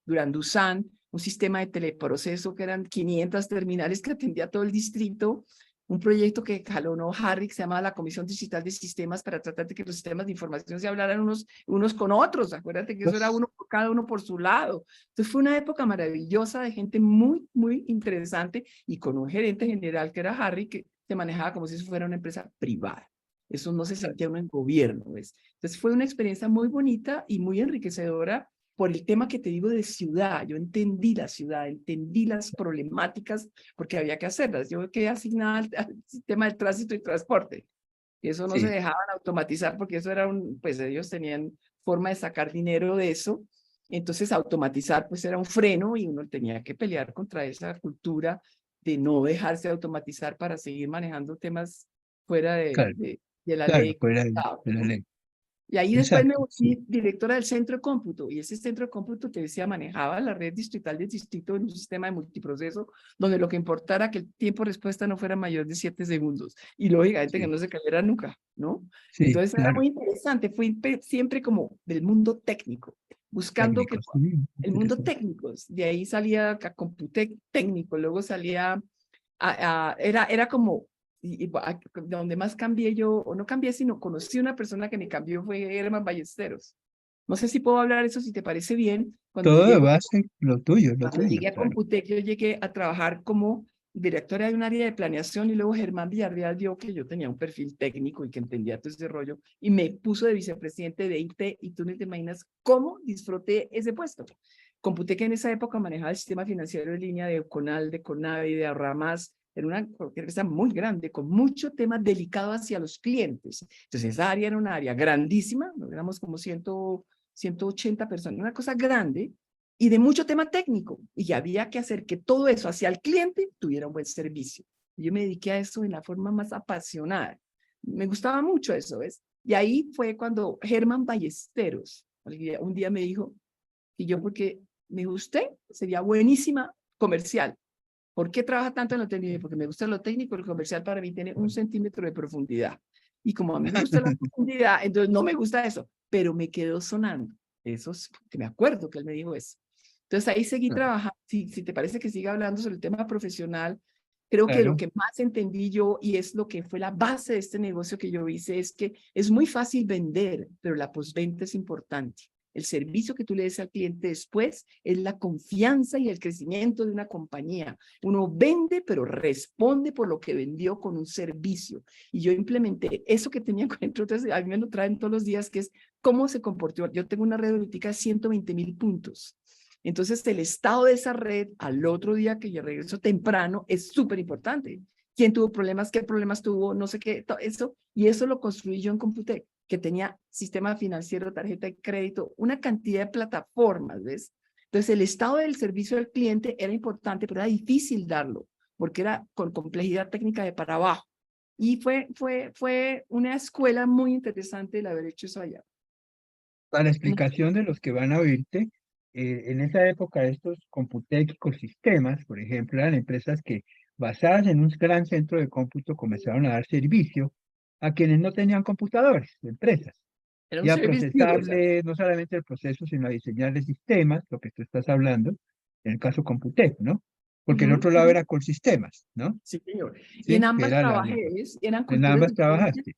Durán Duzán, un sistema de teleproceso que eran 500 terminales que atendía todo el distrito, un proyecto que jalonó Harry, que se llamaba la Comisión Digital de Sistemas, para tratar de que los sistemas de información se hablaran unos con otros. Acuérdate que eso era Uf, cada uno por su lado. Entonces fue una época maravillosa de gente muy, muy interesante y con un gerente general que era Harry, que se manejaba como si eso fuera una empresa privada. Eso no se sentía uno en gobierno, ¿ves? Entonces fue una experiencia muy bonita y muy enriquecedora por el tema que te digo de ciudad. Yo entendí la ciudad, entendí las problemáticas porque había que hacerlas. Yo quedé asignada al sistema del tránsito y transporte. Y eso no se sí, dejaban automatizar porque eso era pues ellos tenían forma de sacar dinero de eso. Entonces automatizar pues era un freno y uno tenía que pelear contra esa cultura de no dejarse automatizar para seguir manejando temas fuera claro, de la claro, ley. fuera de la ¿No? ley. Y ahí después me Exacto, sí. volví directora del centro de cómputo, y ese centro de cómputo te decía, manejaba la red distrital del distrito en un sistema de multiproceso, donde lo que importara que el tiempo de respuesta no fuera mayor de 7 segundos, y lógicamente que Sí, no se cayera nunca, ¿no? sí, Entonces era claro. muy interesante, fui siempre como del mundo técnico, buscando que Técnicos. el mundo Interesante. técnico, de ahí salía a Computec técnico, luego salía era como, donde más cambié yo, o no cambié, sino conocí una persona que me cambió, fue Herman Ballesteros. No sé si puedo hablar eso, si te parece bien. Cuando Todo de base, lo tuyo, llegué a claro. Computec, yo llegué a trabajar como directora de un área de planeación y luego Germán Villarreal vio que yo tenía un perfil técnico y que entendía todo ese rollo y me puso de vicepresidente de IT y tú no te imaginas cómo disfruté ese puesto. Computec en esa época manejaba el sistema financiero en línea de Conal, de Conavi, de Ahorramás. Era una empresa muy grande, con mucho tema delicado hacia los clientes. Entonces esa área era una área grandísima, éramos como 180 personas, una cosa grande, y de mucho tema técnico. Y había que hacer que todo eso hacia el cliente tuviera un buen servicio. Yo me dediqué a eso de la forma más apasionada. Me gustaba mucho eso, ¿ves? Y ahí fue cuando Germán Ballesteros un día me dijo, y yo porque me dijo, usted sería buenísima comercial. ¿Por qué trabaja tanto en lo técnico? Porque me gusta lo técnico, el comercial para mí tiene 1 centímetro de profundidad. Y como a mí me gusta la profundidad, entonces no me gusta eso, pero me quedó sonando. Eso es que me acuerdo que él me dijo eso. Entonces ahí seguí Claro, trabajando. Si te parece que siga hablando sobre el tema profesional, creo que lo claro, que más entendí yo y es lo que fue la base de este negocio que yo hice es que es muy fácil vender, pero la postventa es importante. El servicio que tú le des al cliente después es la confianza y el crecimiento de una compañía. Uno vende, pero responde por lo que vendió con un servicio. Y yo implementé eso que tenía, entre otras, a mí me lo traen todos los días, que es cómo se comportó. Yo tengo una red ahorita de 120.000 puntos. Entonces, el estado de esa red al otro día que yo regreso temprano es súper importante. ¿Quién tuvo problemas? ¿Qué problemas tuvo? No sé qué, todo eso. Y eso lo construí yo en Computec, que tenía sistema financiero, tarjeta de crédito, una cantidad de plataformas, ¿ves? Entonces, el estado del servicio al cliente era importante, pero era difícil darlo, porque era con complejidad técnica de para abajo. Y fue una escuela muy interesante el haber hecho eso allá. Para la explicación de los que van a oírte, en esa época estos Computec Ecosistemas, por ejemplo, eran empresas que basadas en un gran centro de cómputo comenzaron a dar servicio a quienes no tenían computadores, empresas, Era un y a service bureau. procesarle no solamente el proceso, sino a diseñarle sistemas, lo que tú estás hablando, en el caso Computec, ¿no? Porque el Ujú, otro lado ujú. era Colsistemas, ¿no? Sí, señor. Y en Sí, que ambas era trabajé, ¿ves? Eran en ambas trabajaste,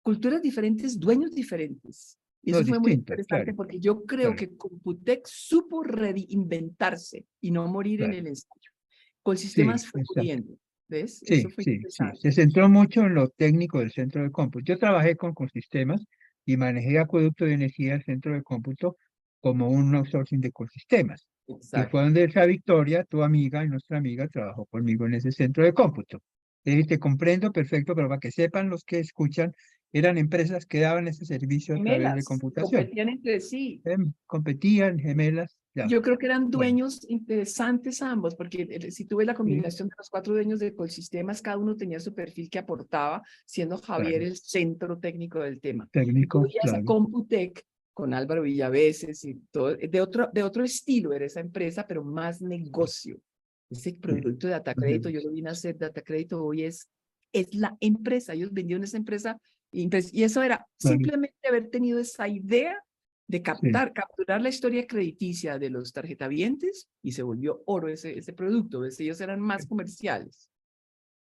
culturas diferentes, dueños diferentes. Y no eso fue muy distintos, claro, interesante porque yo creo claro, que Computec supo reinventarse y no morir en claro, el ensayo. sí, Colsistemas fue exacto. muriendo, ¿ves? Eso Sí, fue sí, sí. Se interesante. centró mucho en lo técnico del centro de cómputo. Yo trabajé con sistemas y manejé acueducto de energía del centro de cómputo como un outsourcing de ecosistemas, que fue Exacto. donde esa Victoria, tu amiga y nuestra amiga, trabajó conmigo en ese centro de cómputo. Te comprendo perfecto, pero para que sepan los que escuchan, eran empresas que daban ese servicio a través de Gemelas, computación. competían entre sí. Competían, gemelas, ya. Yo creo que eran Bueno, dueños interesantes ambos, porque si tú ves la sí, combinación de los cuatro dueños de Colsistemas, cada uno tenía su perfil que aportaba, siendo Javier claro. el centro técnico del tema. Y tú Técnico, veías a claro. Computec con Álvaro Villaveses y todo, de otro estilo era esa empresa, pero más negocio. Ese Sí. producto de Datacrédito, yo lo vine a hacer, Datacrédito hoy es la empresa, ellos vendieron esa empresa y eso era Claro, simplemente haber tenido esa idea de sí. capturar la historia crediticia de los tarjetavientes y se volvió oro ese producto, ¿ves? Ellos eran más comerciales.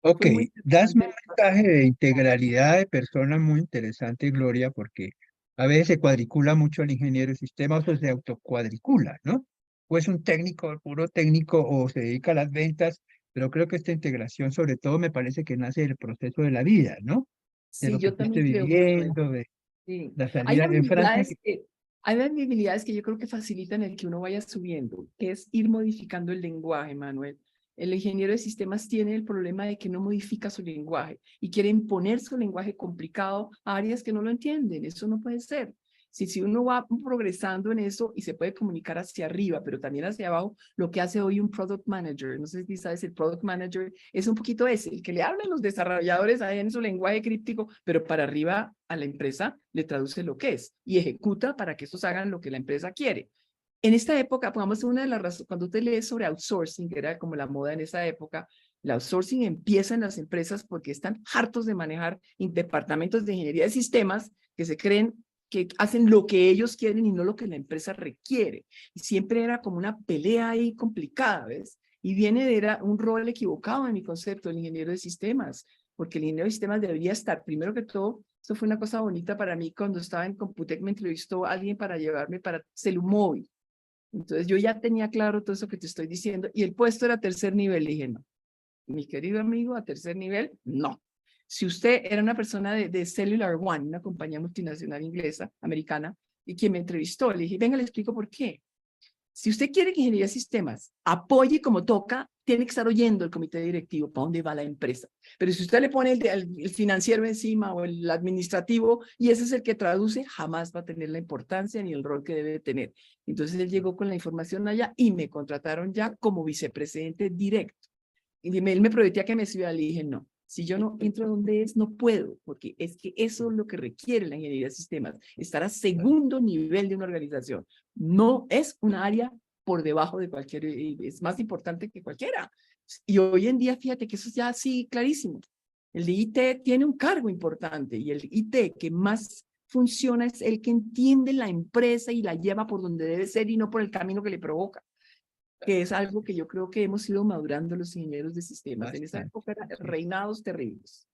Ok, Fue muy das un interesante. mensaje de integralidad de persona muy interesante, Gloria, porque a veces se cuadricula mucho el ingeniero de sistemas o se autocuadricula, ¿no? O es un técnico, puro técnico, o se dedica a las ventas, pero creo que esta integración sobre todo me parece que nace del proceso de la vida, ¿no? De Sí, lo que yo fuiste también creo, Manuel. viviendo, de Sí. la Hay salida en Francia, habilidades que, hay habilidades que yo creo que facilitan el que uno vaya subiendo, que es ir modificando el lenguaje, Manuel. El ingeniero de sistemas tiene el problema de que no modifica su lenguaje y quiere imponer su lenguaje complicado a áreas que no lo entienden. Eso no puede ser. Si uno va progresando en eso y se puede comunicar hacia arriba, pero también hacia abajo, lo que hace hoy un product manager, no sé si sabes, el product manager es un poquito ese, el que le habla a los desarrolladores ahí en su lenguaje críptico, pero para arriba a la empresa le traduce lo que es y ejecuta para que estos hagan lo que la empresa quiere. En esta época, pongamos una de las razones, cuando usted lee sobre outsourcing, que era como la moda en esa época, el outsourcing empieza en las empresas porque están hartos de manejar departamentos de ingeniería de sistemas que se creen que hacen lo que ellos quieren y no lo que la empresa requiere. Y siempre era como una pelea ahí complicada, ¿ves? Y viene de era un rol equivocado en mi concepto, el ingeniero de sistemas, porque el ingeniero de sistemas debería estar, primero que todo, eso fue una cosa bonita para mí cuando estaba en Computec, me entrevistó alguien para llevarme para Celumóvil. Entonces yo ya tenía claro todo eso que te estoy diciendo y el puesto era tercer nivel. Le dije, no, mi querido amigo, a tercer nivel, no. Si usted era una persona de Cellular One, una compañía multinacional inglesa, americana, y quien me entrevistó, le dije, venga, le explico por qué. Si usted quiere que ingeniería de sistemas apoye como toca, tiene que estar oyendo el comité directivo para dónde va la empresa. Pero si usted le pone el financiero encima o el administrativo y ese es el que traduce, jamás va a tener la importancia ni el rol que debe tener. Entonces él llegó con la información allá y me contrataron ya como vicepresidente directo. Y él me prometía que me subía, le dije, no, si yo no entro donde es, no puedo, porque es que eso es lo que requiere la ingeniería de sistemas, estar a segundo nivel de una organización. No es un área por debajo de cualquier, es más importante que cualquiera. Y hoy en día, fíjate que eso es ya así clarísimo. El de IT tiene un cargo importante y el IT que más funciona es el que entiende la empresa y la lleva por donde debe ser y no por el camino que le provoca, que es algo que yo creo que hemos ido madurando los ingenieros de sistemas. En esa bastante. época eran Sí. reinados terribles.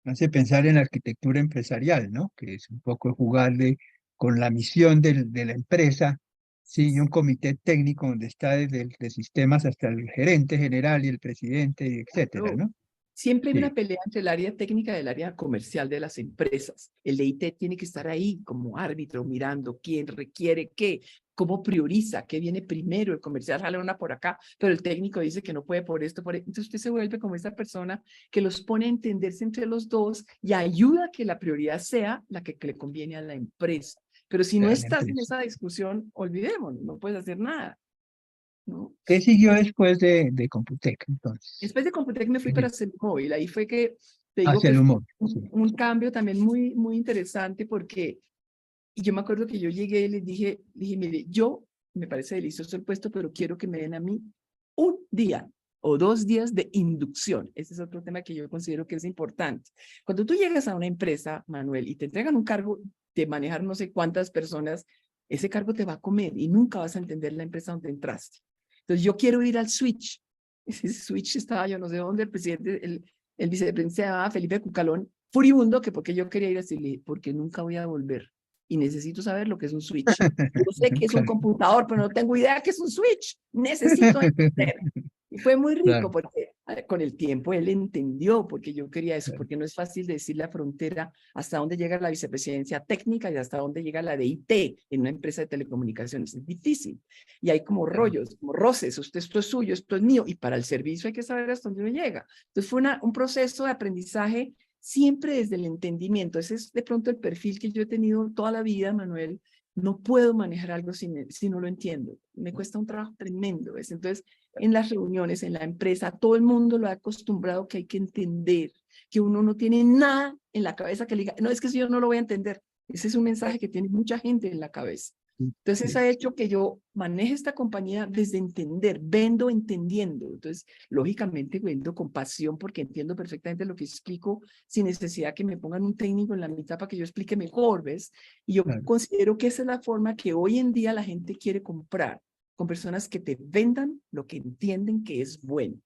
Hace pensar en la arquitectura empresarial, ¿no? Que es un poco jugarle con la misión de la empresa, sí, y un comité técnico donde está desde el de sistemas hasta el gerente general y el presidente, y etcétera, Claro. ¿no? Siempre hay sí, una pelea entre el área técnica y el área comercial de las empresas. El de IT tiene que estar ahí como árbitro, mirando quién requiere qué, cómo prioriza, qué viene primero. El comercial jala una por acá, pero el técnico dice que no puede por esto, por esto. Entonces usted se vuelve como esa persona que los pone a entenderse entre los dos y ayuda a que la prioridad sea la que le conviene a la empresa. Pero si no a la estás en empresa. esa discusión, olvidémonos, no puedes hacer nada, ¿no? ¿Qué siguió después de Computec, entonces? Después de Computec me fui Sí, para Móvil. Ahí fue que te digo hacia que el fue humor, sí. un cambio también muy, muy interesante porque y yo me acuerdo que yo llegué y les dije, mire, yo me parece delicioso el puesto, pero quiero que me den a mí un día o 2 días de inducción. Ese es otro tema que yo considero que es importante. Cuando tú llegas a una empresa, Manuel, y te entregan un cargo de manejar no sé cuántas personas, ese cargo te va a comer y nunca vas a entender la empresa donde entraste. Entonces yo quiero ir al switch. Ese switch estaba yo no sé dónde, el presidente, el vicepresidente se llamaba Felipe Cucalón, furibundo, que porque yo quería ir a decirle, porque nunca voy a volver y necesito saber lo que es un switch. Yo sé que es un Claro. computador, pero no tengo idea que es un switch. Necesito entender. Y fue muy rico Claro, porque con el tiempo él entendió porque yo quería eso, claro, porque no es fácil decir la frontera hasta dónde llega la vicepresidencia técnica y hasta dónde llega la de IT en una empresa de telecomunicaciones. Es difícil. Y hay como claro. rollos, como roces. Usted, esto es suyo, esto es mío. Y para el servicio hay que saber hasta dónde uno llega. Entonces fue un proceso de aprendizaje siempre desde el entendimiento. Ese es de pronto el perfil que yo he tenido toda la vida, Manuel. No puedo manejar algo si no lo entiendo. Me cuesta un trabajo tremendo. ¿Ves? Entonces, en las reuniones, en la empresa, todo el mundo lo ha acostumbrado que hay que entender, que uno no tiene nada en la cabeza que le diga, no, es que si yo no lo voy a entender. Ese es un mensaje que tiene mucha gente en la cabeza. Sí, Entonces, eso sí, ha hecho que yo maneje esta compañía desde entender, vendo entendiendo. Entonces, lógicamente, vendo con pasión porque entiendo perfectamente lo que explico sin necesidad que me pongan un técnico en la mitad para que yo explique mejor, ¿ves? Y yo claro, considero que esa es la forma que hoy en día la gente quiere comprar, con personas que te vendan lo que entienden que es bueno.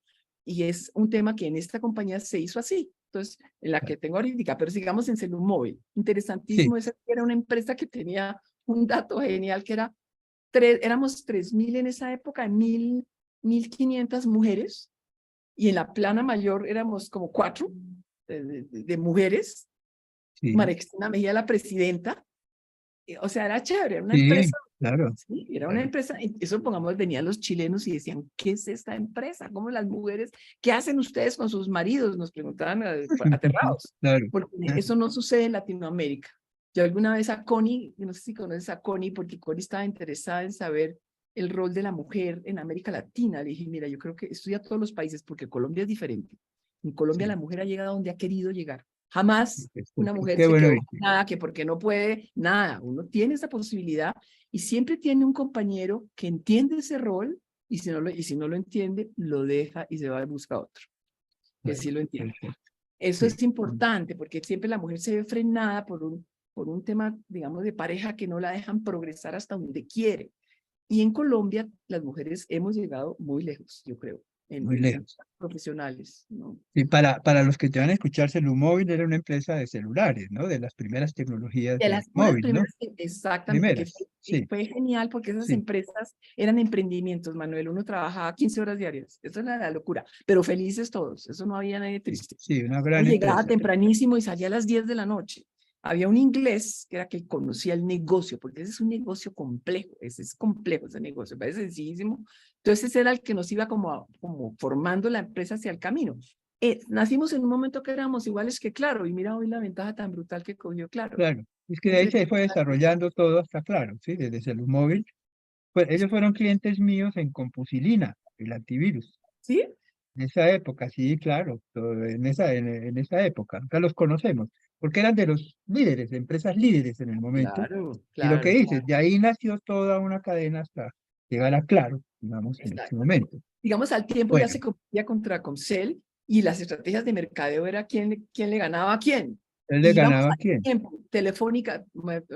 Y es un tema que en esta compañía se hizo así. Entonces, en la claro. que tengo ahorita, pero sigamos en Cellular Móvil. Sí, Interesantísimo, esa era una empresa que tenía un dato genial que era, éramos 3.000 en esa época, 1.500 mujeres, y en la plana mayor éramos como 4 de mujeres. sí, María Cristina Mejía, la presidenta, o sea, era chévere, era una sí, empresa, claro, sí, era una claro. empresa, y eso pongamos, venían los chilenos y decían, ¿qué es esta empresa? ¿Cómo las mujeres, qué hacen ustedes con sus maridos? Nos preguntaban aterrados, Claro. porque eso no sucede en Latinoamérica. Yo alguna vez a Connie, no sé si conoces a Connie, porque Connie estaba interesada en saber el rol de la mujer en América Latina. Le dije, mira, yo creo que estudia todos los países, porque Colombia es diferente. En Colombia Sí, la mujer ha llegado donde ha querido llegar. Jamás una perfecto. mujer Qué se bueno quedó viste. nada, que porque no puede, nada. Uno tiene esa posibilidad y siempre tiene un compañero que entiende ese rol y si no lo entiende, lo deja y se va a buscar otro, que Claro, sí lo entiende. perfecto. Eso Sí, es importante porque siempre la mujer se ve frenada por un tema, digamos, de pareja que no la dejan progresar hasta donde quiere. Y en Colombia, las mujeres hemos llegado muy lejos, yo creo, muy en lejos. profesionales, ¿no? Y para los que te van a escuchar, Celumóvil era una empresa de celulares, ¿no? De las primeras tecnologías De de las unas móvil, ¿no? primeras, exactamente, que Primeras, fue, sí, fue genial porque esas sí, empresas eran emprendimientos, Manuel. Uno trabajaba 15 horas diarias. Eso era la locura, pero felices todos. Eso no había nadie triste. sí, una Uno gran llegaba empresa. tempranísimo y salía a las 10 de la noche. Había un inglés que era que conocía el negocio, porque ese es un negocio complejo. Ese es complejo, ese negocio, parece sencillísimo. Entonces, ese era el que nos iba como formando la empresa hacia el camino. Nacimos en un momento que éramos iguales que Claro, y mira hoy la ventaja tan brutal que cogió Claro. Claro, es que de ahí Gente se fue que desarrollando todo hasta claro, ¿sí? Desde Celumóvil. Pues ellos fueron clientes míos en Compusilina, el antivirus. ¿sí? En esa época, sí, claro, en esa época, acá los conocemos, porque eran de los líderes, de empresas líderes en el momento. Claro, Y lo que claro, dices, de ahí nació toda una cadena hasta llegar a Claro, digamos, en este exacto. momento. Digamos, al tiempo ya Bueno, se competía contra Comcel y las estrategias de mercadeo era quién le ganaba a quién. él le Y íbamos ganaba a al quién. tiempo, Telefónica,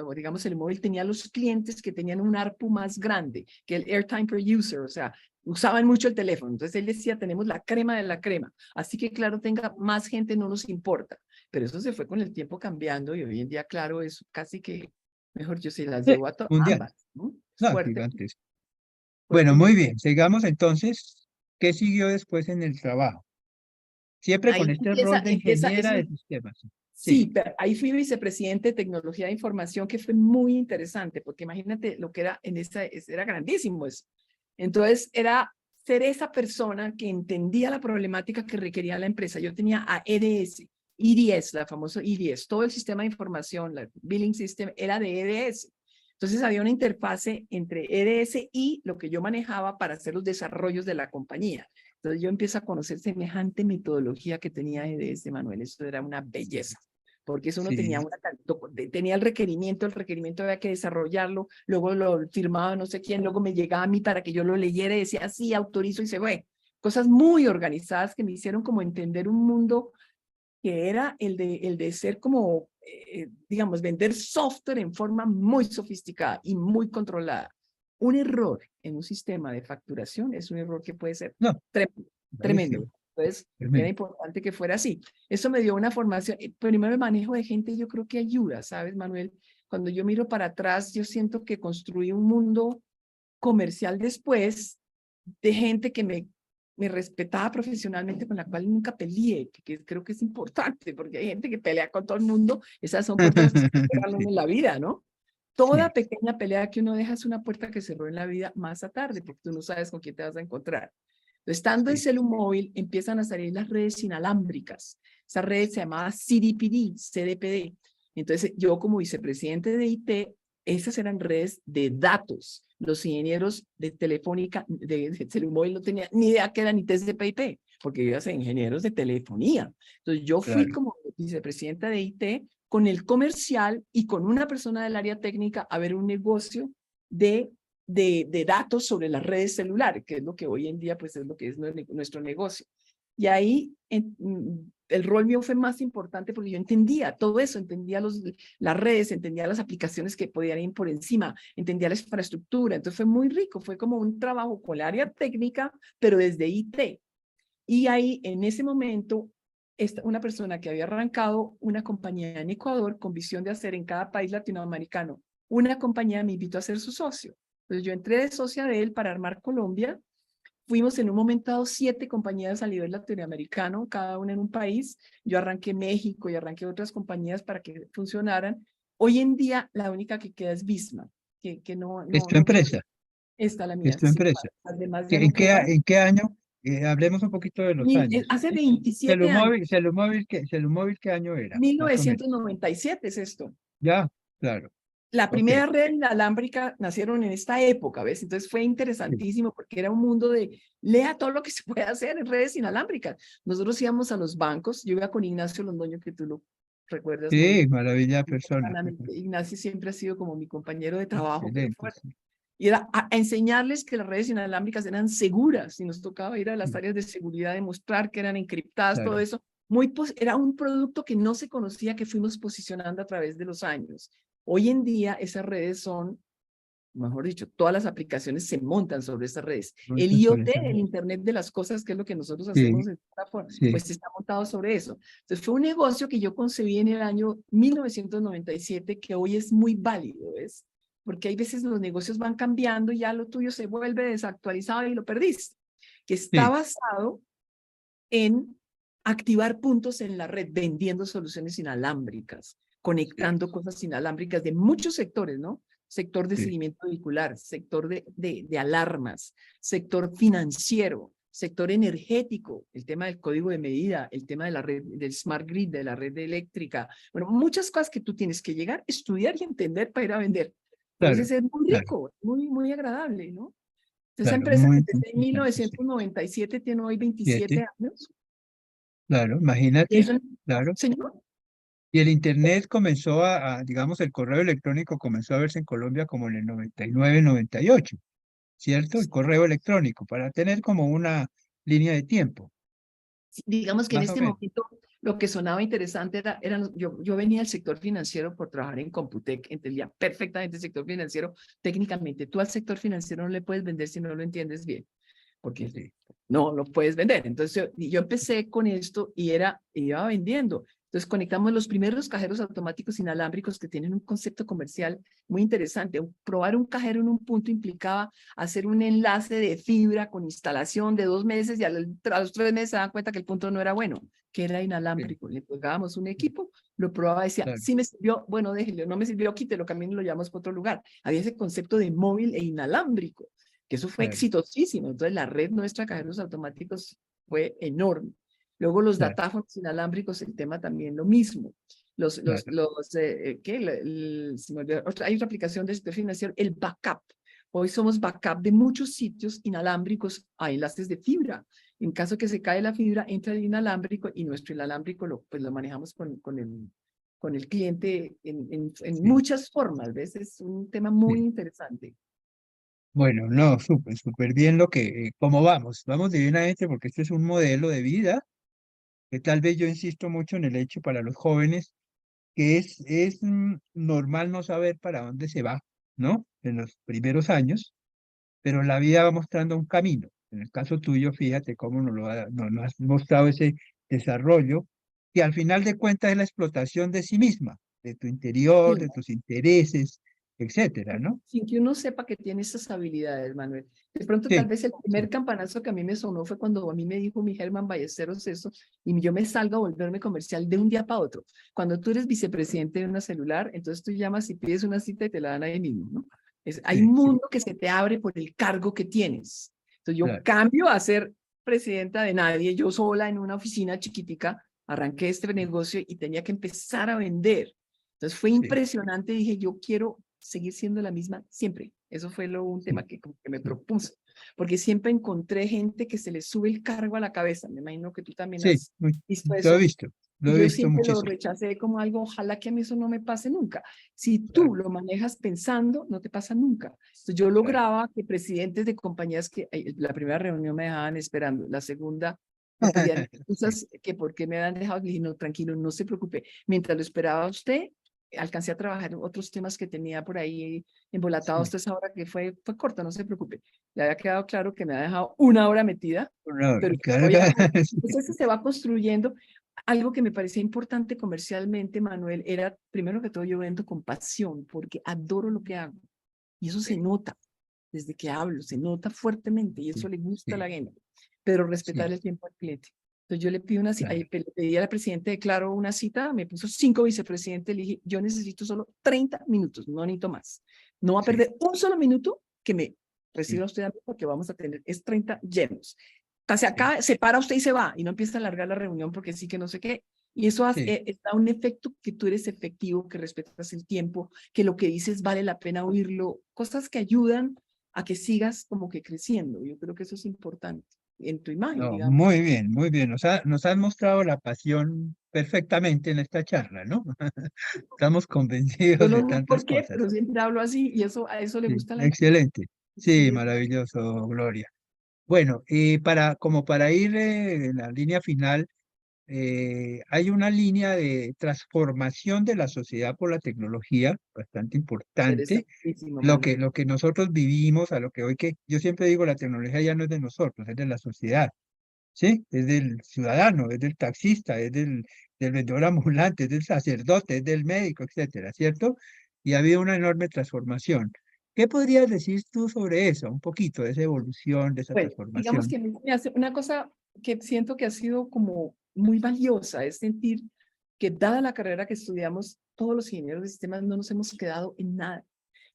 o digamos, el móvil tenía los clientes que tenían un ARPU más grande que el airtime per user, o sea, usaban mucho el teléfono. Entonces él decía, tenemos la crema de la crema. Así que claro, tenga más gente, no nos importa. Pero eso se fue con el tiempo cambiando y hoy en día, claro, es casi que, mejor yo se las Sí, llevo a mundial, ambas, ¿no? Es no, fuerte, gigantes. Bueno, muy fuertemente. bien, sigamos entonces. ¿Qué siguió después en el trabajo? Siempre con Ahí este rol de empieza, ingeniera eso. de sistemas. Sí, Sí, pero ahí fui vicepresidente de tecnología de información, que fue muy interesante, porque imagínate lo que era era grandísimo eso. Entonces, era ser esa persona que entendía la problemática que requería la empresa. Yo tenía a EDS, IDS, la famosa IDS, todo el sistema de información, la billing system, era de EDS. Entonces, había una interfase entre EDS y lo que yo manejaba para hacer los desarrollos de la compañía. Entonces, yo empiezo a conocer semejante metodología que tenía EDS, Manuel. Eso era una belleza, porque eso uno tenía, sí. tenía el requerimiento había que desarrollarlo, luego lo firmaba no sé quién, luego me llegaba a mí para que yo lo leyera y decía, sí, autorizo y se fue. Cosas muy organizadas que me hicieron como entender un mundo que era el de ser como, digamos, vender software en forma muy sofisticada y muy controlada. Un error en un sistema de facturación es un error que puede ser No, tremendo. buenísimo. Entonces, era Tremendo. importante que fuera así. Eso me dio una formación. Primero, el manejo de gente yo creo que ayuda, ¿sabes, Manuel? Cuando yo miro para atrás, yo siento que construí un mundo comercial después de gente que me respetaba profesionalmente, con la cual nunca peleé, que creo que es importante, porque hay gente que pelea con todo el mundo. Esas son puertas que se cierran Sí, en la vida, ¿no? sí, Toda pequeña pelea que uno deja es una puerta que cerró en la vida más a tarde, porque tú no sabes con quién te vas a encontrar. Estando en sí. celu móvil, empiezan a salir las redes inalámbricas. Esa red se llamaba CDPD, CDPD. Entonces, yo como vicepresidente de IT, esas eran redes de datos. Los ingenieros de Telefónica, de celu móvil, no tenían ni idea que eran ITs de TCP/IP, porque yo iba a ser ingenieros de telefonía. Entonces, yo fui Claro. como vicepresidenta de IT con el comercial y con una persona del área técnica a ver un negocio de datos sobre las redes celulares, que es lo que hoy en día pues es lo que es nuestro negocio. Y ahí el rol mío fue más importante porque yo entendía todo eso, entendía las redes, entendía las aplicaciones que podían ir por encima, entendía la infraestructura. Entonces fue muy rico, fue como un trabajo con el área técnica, pero desde IT. Y ahí, en ese momento, una persona que había arrancado una compañía en Ecuador con visión de hacer en cada país latinoamericano una compañía, me invitó a ser su socio. Entonces yo entré de socia de él para armar Colombia. Fuimos en un momento dado 7 compañías a nivel latinoamericano, cada una en un país. Yo arranqué México y arranqué otras compañías para que funcionaran. Hoy en día la única que queda es Visma, que Es tu empresa, está la es mía, tu sí. empresa. Además ya no En qué, queda. en qué año? Hablemos un poquito de los años. Hace 27 años. Celumóvil, ¿qué año era? Más o menos. 1997 es esto. Ya, claro. La Ok. primera red inalámbrica nacieron en esta época, ¿ves? Entonces fue Sí, interesantísimo porque era un mundo de lea todo lo que se puede hacer en redes inalámbricas. Nosotros íbamos a los bancos, yo iba con Ignacio Londoño, que tú lo recuerdas sí, muy maravilla persona. cercanamente. Ignacio siempre ha sido como mi compañero de trabajo, pero Excelente. fuera. Sí. Y era a enseñarles que las redes inalámbricas eran seguras y nos tocaba ir a las Sí, áreas de seguridad, demostrar que eran encriptadas, todo claro. eso. Era un producto que no se conocía, que fuimos posicionando a través de los años. Hoy en día esas redes son, mejor dicho, todas las aplicaciones se montan sobre esas redes. El Entonces, por IoT, eso, el Internet de las cosas, que es lo que nosotros sí, hacemos en esta forma, sí, pues está montado sobre eso. Entonces fue un negocio que yo concebí en el año 1997 que hoy es muy válido, ¿ves? Porque hay veces los negocios van cambiando y ya lo tuyo se vuelve desactualizado y lo perdiste. Que está sí, basado en activar puntos en la red, vendiendo soluciones inalámbricas, sí, conectando cosas inalámbricas de muchos sectores, ¿no? Sector de sí, seguimiento vehicular, sector de alarmas, sector financiero, sector energético, el tema del código de medida, el tema de la red, del smart grid, de la red eléctrica. Bueno, muchas cosas que tú tienes que llegar, estudiar y entender para ir a vender. claro, Entonces es muy claro, rico, muy agradable, ¿no? Esa claro, empresa muy empecé en interesante, sí. 1997, tiene hoy Siete, 27 años. claro, Y imagínate, eso, claro. señor, Y el Internet comenzó digamos, el correo electrónico comenzó a verse en Colombia como en el 99, 98, ¿cierto? El correo electrónico, para tener como una línea de tiempo, digamos que en más o este menos. momento lo que sonaba interesante yo venía del sector financiero por trabajar en Computec, entendía perfectamente el sector financiero técnicamente. Tú al sector financiero no le puedes vender si no lo entiendes bien, porque Sí, no lo puedes vender. Entonces yo empecé con esto y iba vendiendo. Entonces conectamos los primeros cajeros automáticos inalámbricos que tienen un concepto comercial muy interesante. Probar un cajero en un punto implicaba hacer un enlace de fibra con instalación de 2 meses y a los 3 meses se dan cuenta que el punto no era bueno, que era sí, inalámbrico. Le pegábamos un equipo, lo probaba y decía, claro, sí me sirvió, bueno, déjelo, no me sirvió, quítelo, también lo llevamos para otro lugar. Había ese concepto de móvil e inalámbrico, que eso fue claro, exitosísimo. Entonces la red nuestra de cajeros automáticos fue enorme. Luego los claro, datáfonos inalámbricos, el tema también lo mismo. claro. ¿Qué? Se me olvidó, hay otra aplicación del sector financiero, el backup. Hoy somos backup de muchos sitios inalámbricos a enlaces de fibra. En caso que se cae la fibra, entra el inalámbrico y nuestro inalámbrico pues lo manejamos con el cliente en Sí. muchas formas. ¿Ves? Es un tema muy Sí. interesante. Bueno, no, súper, súper bien lo que, cómo vamos. Vamos divinamente porque este es un modelo de vida que tal vez yo insisto mucho en el hecho para los jóvenes, que es normal no saber para dónde se va, ¿no? En los primeros años, pero la vida va mostrando un camino. En el caso tuyo, fíjate cómo nos has mostrado ese desarrollo, que al final de cuentas es la explotación de sí misma, de tu interior, Sí, de tus intereses, etcétera, ¿no? sin que uno sepa que tiene esas habilidades, Manuel. De pronto, tal Sí, vez el sí, primer campanazo que a mí me sonó fue cuando a mí me dijo mi Germán Ballesteros eso, y yo me salgo a volverme comercial de un día para otro. Cuando tú eres vicepresidente de una celular, entonces tú llamas y pides una cita y te la dan ahí mismo, ¿no? Hay sí, un sí, mundo que se te abre por el cargo que tienes. Entonces yo claro, cambio a ser presidenta de nadie, yo sola en una oficina chiquitica, arranqué este negocio y tenía que empezar a vender. Entonces fue sí, impresionante, dije, yo quiero seguir siendo la misma siempre. Eso fue un sí, tema que, como que me sí, propuse, porque siempre encontré gente que se le sube el cargo a la cabeza. Me imagino que tú también sí, has visto eso. lo Y he yo visto siempre lo muchísimo. rechacé como algo, ojalá que a mí eso no me pase nunca. Si Claro, tú lo manejas pensando, no te pasa nunca. Entonces yo claro. lograba que presidentes de compañías que la primera reunión me dejaban esperando, la segunda me pedían Sí, excusas que por qué me habían dejado. Le dije, no, tranquilo, no se preocupe. Mientras lo esperaba a usted, alcancé a trabajar en otros temas que tenía por ahí embolatados sí, toda esa hora que fue corta, no se preocupe. Le había quedado claro que me ha dejado 1 hora metida, una hora, pero claro, voy a... sí, Entonces se va construyendo. Algo que me parecía importante comercialmente, Manuel, era, primero que todo, yo vendo con pasión, porque adoro lo que hago. Y eso se sí, nota desde que hablo, se nota fuertemente y eso sí, le gusta a sí, la gente, pero respetar sí, el tiempo al cliente. Entonces yo le pido una cita, claro, le pedí a la presidenta de Claro una cita, me puso 5 vicepresidentes, le dije, yo necesito solo 30 minutos, no necesito más. No va a sí, perder un solo minuto que me sí, reciba usted a mí porque vamos a tener, es 30 llenos. Se sí, acaba, se para usted y se va y no empieza a alargar la reunión porque sí que no sé qué. Y eso sí. da un efecto que tú eres efectivo, que respetas el tiempo, que lo que dices vale la pena oírlo, cosas que ayudan a que sigas como que creciendo. Yo creo que eso es importante en tu imagen, No, digamos. muy bien, muy bien. Nos has mostrado la pasión perfectamente en esta charla, ¿no? Estamos Yo convencidos no de sé tantas por qué, cosas. pero siempre hablo así y eso a eso le Sí, gusta a la gente. excelente. Sí, Sí, maravilloso, Gloria. Bueno, como para ir en la línea final, hay una línea de transformación de la sociedad por la tecnología bastante importante. interesantísimo, Lo Manuel. que nosotros vivimos, a lo que hoy que yo siempre digo, la tecnología ya no es de nosotros, es de la sociedad, ¿sí? Es del ciudadano, es del taxista, del vendedor ambulante, es del sacerdote, es del médico, etcétera, ¿cierto? Y ha habido una enorme transformación. ¿Qué podrías decir tú sobre eso? Un poquito de esa evolución, de esa Bueno, digamos transformación. que a mí me hace una cosa que siento que ha sido como muy valiosa, es sentir que dada la carrera que estudiamos, todos los ingenieros de sistemas no nos hemos quedado en nada.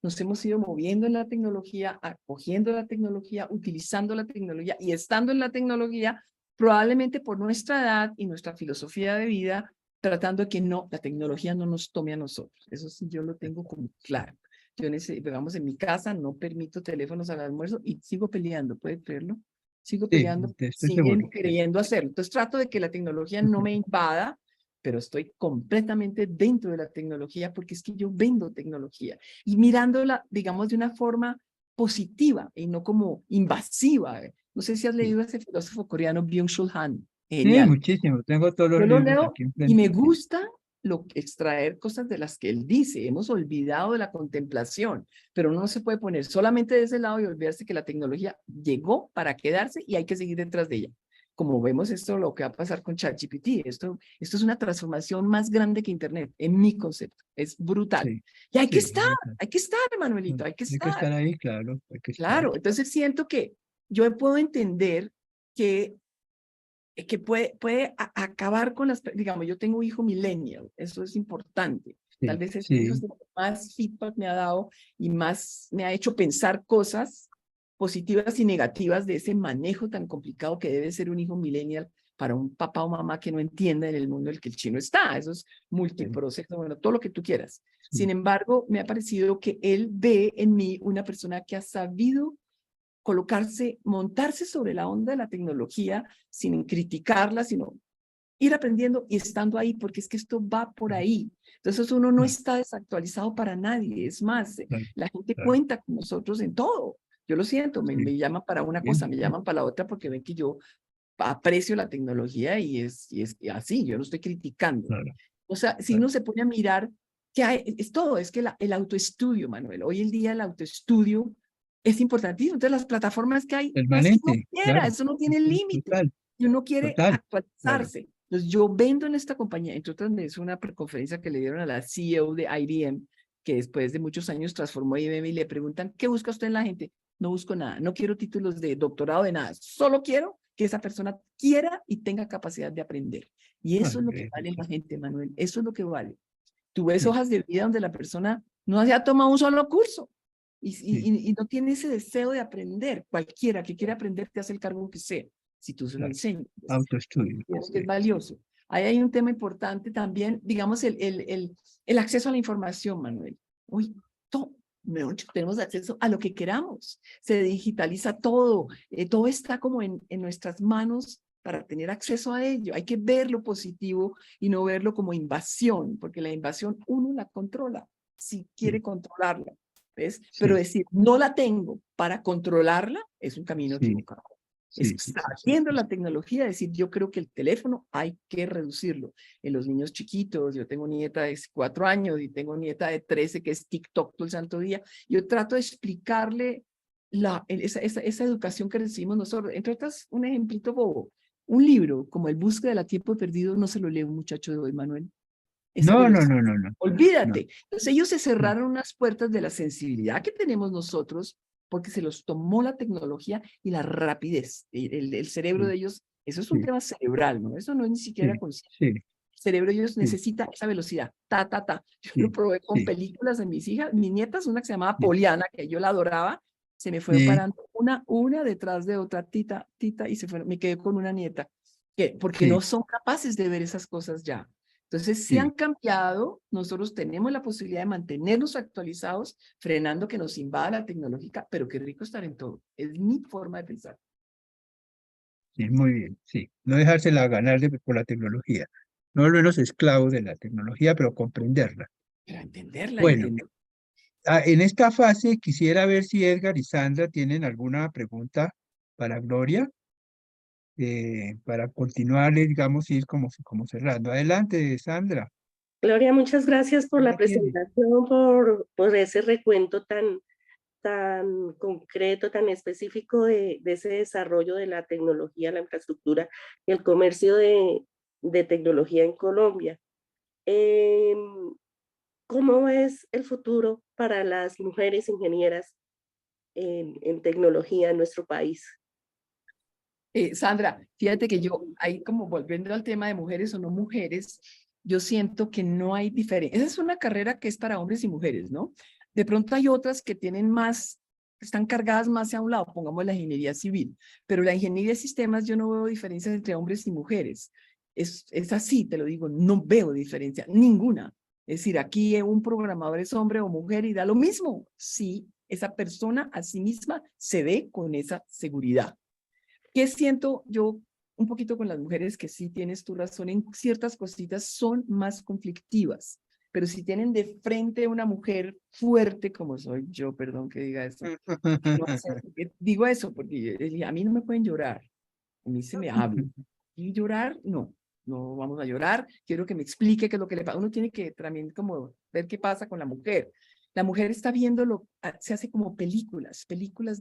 Nos hemos ido moviendo en la tecnología, acogiendo la tecnología, utilizando la tecnología y estando en la tecnología, probablemente por nuestra edad y nuestra filosofía de vida, tratando de que no, la tecnología no nos tome a nosotros. Eso sí, yo lo tengo como claro. Yo, digamos, en mi casa no permito teléfonos al almuerzo y sigo peleando, ¿puede creerlo? Sigo Sí, peleando, estoy seguro. siguen queriendo hacerlo. Entonces trato de que la tecnología no me invada, pero estoy completamente dentro de la tecnología porque es que yo vendo tecnología y mirándola, digamos, de una forma positiva y no como invasiva. No sé si has Sí, leído a ese filósofo coreano Byung-Chul Han. sí, Genial. muchísimo. Tengo todos los Yo lo libros leo aquí y me enfrente. Sí, gusta extraer cosas de las que él dice. Hemos olvidado de la contemplación, pero no se puede poner solamente de ese lado y olvidarse que la tecnología llegó para quedarse y hay que seguir detrás de ella. como vemos esto, lo que va a pasar con ChatGPT. Esto es una transformación más grande que Internet, en mi concepto. Es brutal. Sí, Y sí, hay que estar, Manuelito, hay que hay que estar. estar ahí, claro, hay que estar. Claro, entonces siento que yo puedo entender que puede acabar con digamos, yo tengo un hijo millennial, eso es importante. Tal Sí, vez ese hijo es sí, el que más feedback me ha dado y más me ha hecho pensar cosas positivas y negativas de ese manejo tan complicado que debe ser un hijo millennial para un papá o mamá que no entienda en el mundo en el que el chino está. Eso es sí, multiproceso, bueno, todo lo que tú quieras. Sin sí, embargo, me ha parecido que él ve en mí una persona que ha sabido colocarse, montarse sobre la onda de la tecnología sin criticarla, sino ir aprendiendo y estando ahí, porque es que esto va por ahí. Entonces uno no claro, está desactualizado para nadie, es más, claro, la gente claro, cuenta con nosotros en todo. Yo lo siento, sí, me llaman para una bien, cosa, me llaman para la otra porque ven que yo aprecio la tecnología y es así, yo no estoy criticando. claro, O sea, si claro. uno se pone a mirar, que hay, es todo, es que el autoestudio, Manuel, hoy en día el autoestudio es importantísimo. Entonces, las plataformas que hay, las que uno Permanente, quiera, claro, eso no sí, tiene sí, límite. total, Y uno quiere total, claro, actualizarse. Entonces, yo vendo en esta compañía, entre otras, es una conferencia que le dieron a la CEO de IBM, que después de muchos años transformó IBM y le preguntan, ¿qué busca usted en la gente? No busco nada, no quiero títulos de doctorado de nada, solo quiero que esa persona quiera y tenga capacidad de aprender. Y ah, eso es lo que vale en la gente, Manuel, eso es lo que vale. Tú ves sí, hojas de vida donde la persona no ha tomado un solo curso sí, y no tiene ese deseo de aprender. Cualquiera que quiera aprender te hace el cargo que sea, si tú se lo claro, enseñas. Pues, autoestudio, creo que es sí, valioso. Ahí hay un tema importante también, digamos, el acceso a la información, Manuel. Hoy mejor dicho, tenemos acceso a lo que queramos. Se digitaliza todo. Todo está como en nuestras manos para tener acceso a ello. Hay que ver lo positivo y no verlo como invasión, porque la invasión uno la controla si sí, quiere controlarla. ¿Ves? Pero sí, decir, no la tengo para controlarla es un camino sí, equivocado. sí, Es sí, sí, sí, sabiendo sí, la tecnología, decir, yo creo que el teléfono hay que reducirlo. En los niños chiquitos, yo tengo nieta de 4 años y tengo nieta de 13 que es TikTok todo el santo día. Yo trato de explicarle esa educación que recibimos nosotros. Entre otras, un ejemplito bobo. Un libro como El búsqueda de la tiempo perdido no se lo lee un muchacho de hoy, Manuel. Esa no, no, velocidad. no, no, no, no, Olvídate. Entonces ellos se no, cerraron unas puertas de la sensibilidad que tenemos nosotros porque se los tomó la tecnología y la rapidez. El cerebro sí, de ellos, eso es un sí, tema cerebral, ¿no? Eso no es ni siquiera sí, consciente. sí, El cerebro de ellos sí, necesita esa velocidad. Ta, ta, ta. Yo lo sí, probé con sí, películas de mis hijas, mis nietas, una que se llamaba sí, Poliana, que yo la adoraba, se me fue sí, parando una detrás de otra, tita, tita, y me quedé con una nieta, porque no sí, son capaces de ver esas cosas ya. Entonces, si han sí, cambiado, nosotros tenemos la posibilidad de mantenernos actualizados, frenando que nos invada la tecnológica, pero qué rico estar en todo. Es mi forma de pensar. sí, muy bien, sí. No dejársela ganar por la tecnología. No volvernos esclavos de la tecnología, pero comprenderla. Para entenderla, Bueno, entender. en esta fase quisiera ver si Edgar y Sandra tienen alguna pregunta para Gloria, para continuar, digamos, ir como cerrando. Adelante, Sandra. Gloria, muchas gracias por ¿Qué la la tiene? presentación, por ese recuento tan concreto, tan específico de ese desarrollo de la tecnología, la infraestructura y el comercio de tecnología en Colombia. Em, ¿Cómo es el futuro para las mujeres ingenieras en tecnología en nuestro país? Sandra, fíjate que yo, ahí como volviendo al tema de mujeres o no mujeres, yo siento que no hay diferencia. Esa es una carrera que es para hombres y mujeres, ¿no? De pronto hay otras que tienen más, están cargadas más hacia un lado, pongamos la ingeniería civil, pero la ingeniería de sistemas yo no veo diferencias entre hombres y mujeres. Es así, te lo digo, no veo diferencia, ninguna. Es decir, aquí un programador es hombre o mujer y da lo mismo si esa persona a sí misma se ve con esa seguridad. ¿Qué siento yo un poquito con las mujeres? Que sí tienes tu razón, en ciertas cositas son más conflictivas, pero si tienen de frente una mujer fuerte como soy yo, perdón que diga eso, que no hace, digo eso porque a mí no me pueden llorar, a mí se me habla. Y llorar, no, no vamos a llorar, quiero que me explique qué es lo que le pasa. Uno tiene que también como ver qué pasa con la mujer. La mujer está viéndolo, se hace como películas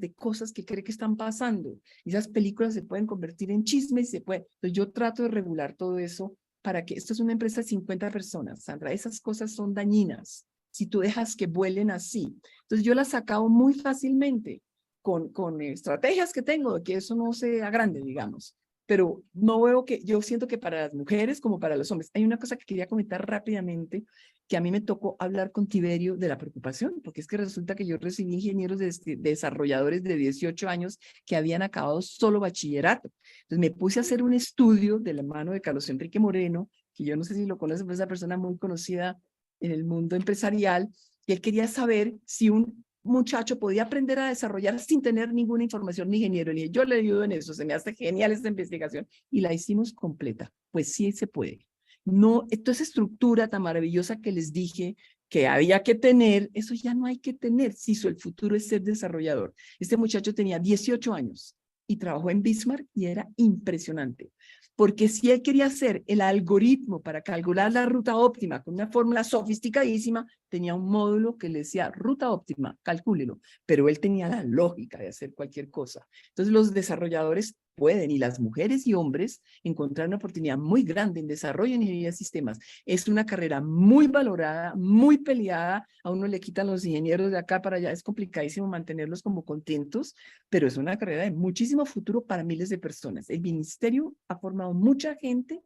de cosas que cree que están pasando. Y esas películas se pueden convertir en chismes, Entonces yo trato de regular todo eso para que, esto es una empresa de 50 personas, Sandra, esas cosas son dañinas si tú dejas que vuelen así. Entonces yo las acabo muy fácilmente con estrategias que tengo de que eso no sea grande, digamos. Pero no veo que, yo siento que para las mujeres como para los hombres, hay una cosa que quería comentar rápidamente, que a mí me tocó hablar con Tiberio de la preocupación, porque es que resulta que yo recibí ingenieros desarrolladores de 18 años que habían acabado solo bachillerato. Entonces me puse a hacer un estudio de la mano de Carlos Enrique Moreno, que yo no sé si lo conoces, pero es una persona muy conocida en el mundo empresarial, y él quería saber si un muchacho podía aprender a desarrollar sin tener ninguna información ni ingeniero. Y yo le ayudo en eso, se me hace genial esta investigación y la hicimos completa. Pues sí se puede. No, toda esa estructura tan maravillosa que les dije que había que tener, eso ya no hay que tener, si el futuro es ser desarrollador. Este muchacho tenía 18 años y trabajó en Bismarck y era impresionante. Porque si él quería hacer el algoritmo para calcular la ruta óptima con una fórmula sofisticadísima, tenía un módulo que le decía ruta óptima, calcúlelo, pero él tenía la lógica de hacer cualquier cosa. Entonces los desarrolladores pueden, y las mujeres y hombres, encontrar una oportunidad muy grande en desarrollo de ingeniería de sistemas. Es una carrera muy valorada, muy peleada, a uno le quitan los ingenieros de acá para allá, es complicadísimo mantenerlos como contentos, pero es una carrera de muchísimo futuro para miles de personas. El ministerio ha formado mucha gente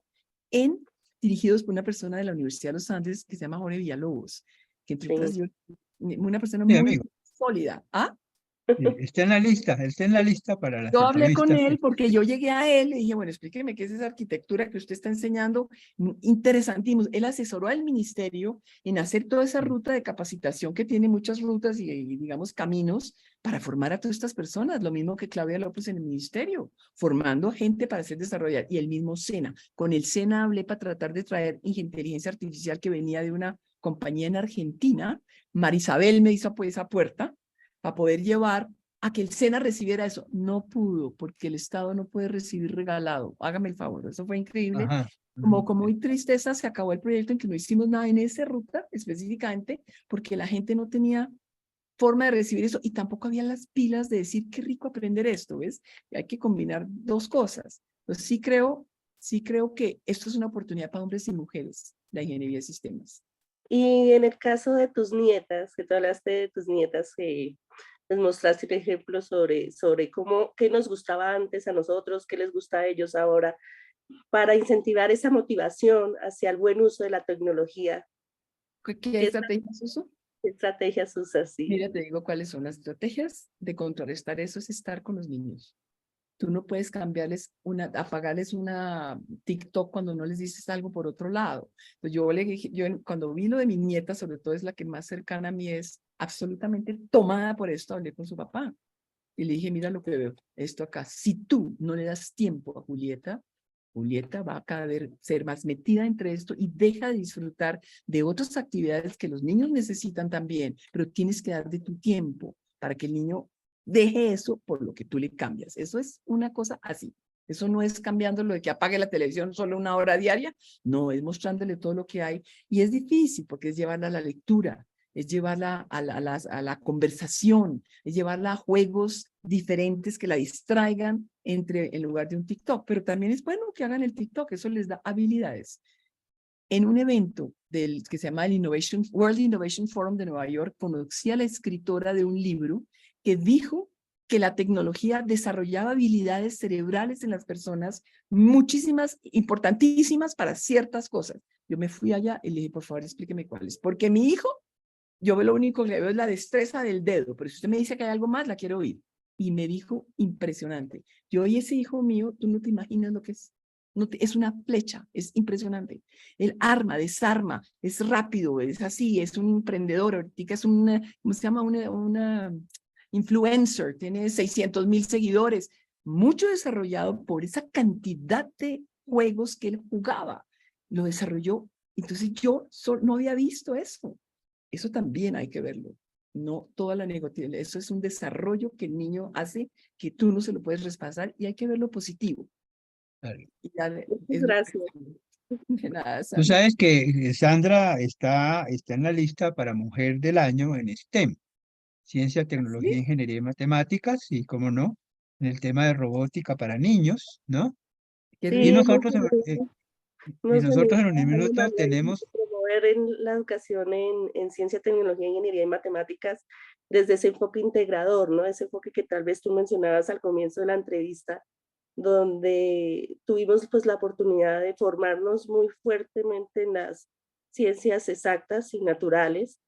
dirigidos por una persona de la Universidad de los Andes que se llama Jorge Villalobos, que entre otras, Sí. una persona Mi muy amigo. sólida. ¿Ah? Está en la lista para las Yo hablé con entrevistas. él porque yo llegué a él y dije, bueno, explíqueme qué es esa arquitectura que usted está enseñando, interesantísimo. Él asesoró al ministerio en hacer toda esa ruta de capacitación que tiene muchas rutas y digamos, caminos para formar a todas estas personas, lo mismo que Claudia López en el ministerio, formando gente para hacer desarrollar, y el mismo SENA. Con el SENA hablé para tratar de traer inteligencia artificial que venía de una compañía en Argentina. Marisabel me hizo pues esa puerta para poder llevar a que el SENA recibiera eso. No pudo, porque el Estado no puede recibir regalado. Hágame el favor, eso fue increíble. Ajá. Como muy tristeza, se acabó el proyecto en que no hicimos nada en esa ruta específicamente, porque la gente no tenía forma de recibir eso y tampoco había las pilas de decir qué rico aprender esto, ¿ves? Y hay que combinar dos cosas. Entonces sí creo que esto es una oportunidad para hombres y mujeres, la ingeniería de sistemas. Y en el caso de tus nietas, que tú hablaste de tus nietas, les mostraste un ejemplo sobre cómo, qué nos gustaba antes a nosotros, qué les gusta a ellos ahora, para incentivar esa motivación hacia el buen uso de la tecnología. ¿Qué ¿Qué estrategias uso? estrategias usas? Sí. Mira, te digo cuáles son las estrategias de contrarrestar eso, es estar con los niños. Tú no puedes cambiarles apagarles una TikTok cuando no les dices algo por otro lado. Entonces yo le dije, cuando vi lo de mi nieta, sobre todo es la que más cercana a mí, es absolutamente tomada por esto, hablé con su papá. Y le dije, mira lo que veo, esto acá. Si tú no le das tiempo a Julieta, Julieta va a cada vez ser más metida entre esto y deja de disfrutar de otras actividades que los niños necesitan también, pero tienes que dar de tu tiempo para que el niño deje eso por lo que tú le cambias. Eso es una cosa así. Eso no es cambiando lo de que apague la televisión solo una hora diaria, no, es mostrándole todo lo que hay. Y es difícil porque es llevarla a la lectura, es llevarla a la conversación, es llevarla a juegos diferentes que la distraigan en lugar de un TikTok. Pero también es bueno que hagan el TikTok, eso les da habilidades. En un evento que se llama el World Innovation Forum de Nueva York, conocí a la escritora de un libro que dijo que la tecnología desarrollaba habilidades cerebrales en las personas, muchísimas, importantísimas para ciertas cosas. Yo me fui allá y le dije, por favor, explíqueme cuáles. Porque mi hijo, yo lo único que veo es la destreza del dedo, pero si usted me dice que hay algo más, la quiero oír. Y me dijo, impresionante. Yo y ese hijo mío, tú no te imaginas lo que es. No es una flecha, es impresionante. El arma, desarma, es rápido, es así, es un emprendedor. Ahorita es una, ¿cómo se llama? Una influencer, tiene 600,000 seguidores. Mucho desarrollado por esa cantidad de juegos que él jugaba. Lo desarrolló. Entonces yo no había visto eso. Eso también hay que verlo. No toda la negatividad. Eso es un desarrollo que el niño hace que tú no se lo puedes traspasar y hay que verlo positivo. Claro. Y ya Muchas es gracias. De nada, Tú Sandra. sabes que Sandra está en la lista para Mujer del Año en STEM, Ciencia, Tecnología, ¿Sí? Ingeniería y Matemáticas, y cómo no, en el tema de robótica para niños, ¿no? Qué Y Sí, rico. nosotros, y hemos nosotros venido en un trabajando, minuto Manuel, en tenemos, promover en la educación en ciencia, tecnología, ingeniería y matemáticas desde ese enfoque integrador, ¿no? Ese enfoque que tal vez tú mencionabas al comienzo de la entrevista, donde tuvimos pues la oportunidad de formarnos muy fuertemente en las ciencias exactas y naturales,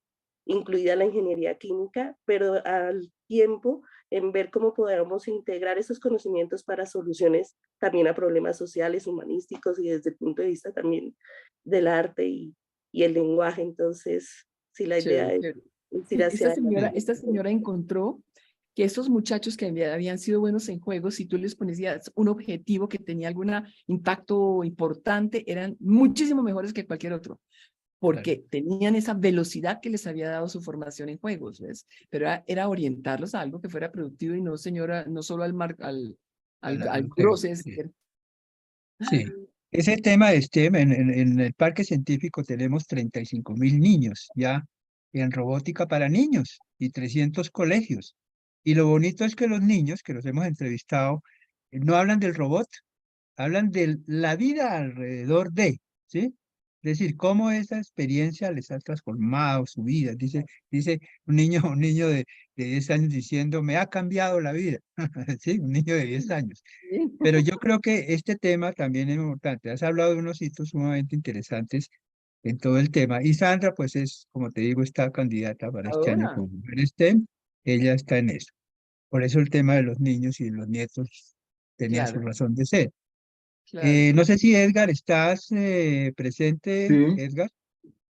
incluida la ingeniería química, pero al tiempo en ver cómo podemos integrar esos conocimientos para soluciones también a problemas sociales, humanísticos y desde el punto de vista también del arte y el lenguaje. Entonces, sí, la idea Chévere, es chévere. ir Sí, hacia sí, esta señora encontró que esos muchachos que habían sido buenos en juegos, si tú les ponías un objetivo que tenía algún impacto importante, eran muchísimo mejores que cualquier otro, claro, porque tenían esa velocidad que les había dado su formación en juegos, ¿ves? Pero era orientarlos a algo que fuera productivo y no, señora, no solo al al juego. grosso, es Sí. decir, Sí. Ese tema de STEM, en el parque científico tenemos 35.000 niños ya en robótica para niños y 300 colegios. Y lo bonito es que los niños que los hemos entrevistado no hablan del robot, hablan de la vida alrededor de, ¿sí? Es decir, cómo esa experiencia les ha transformado su vida. Dice un niño de 10 años diciendo, me ha cambiado la vida, ¿sí? Un niño de 10 años. sí, Pero yo creo que este tema también es importante. Has hablado de unos hitos sumamente interesantes en todo el tema. Y Sandra, pues es, como te digo, está candidata para este año ahora, como Mujer STEM. Ella está en eso. Por eso el tema de los niños y los nietos tenía su claro, razón de ser. claro, No claro. sé si Edgar, ¿estás presente, Sí, Edgar?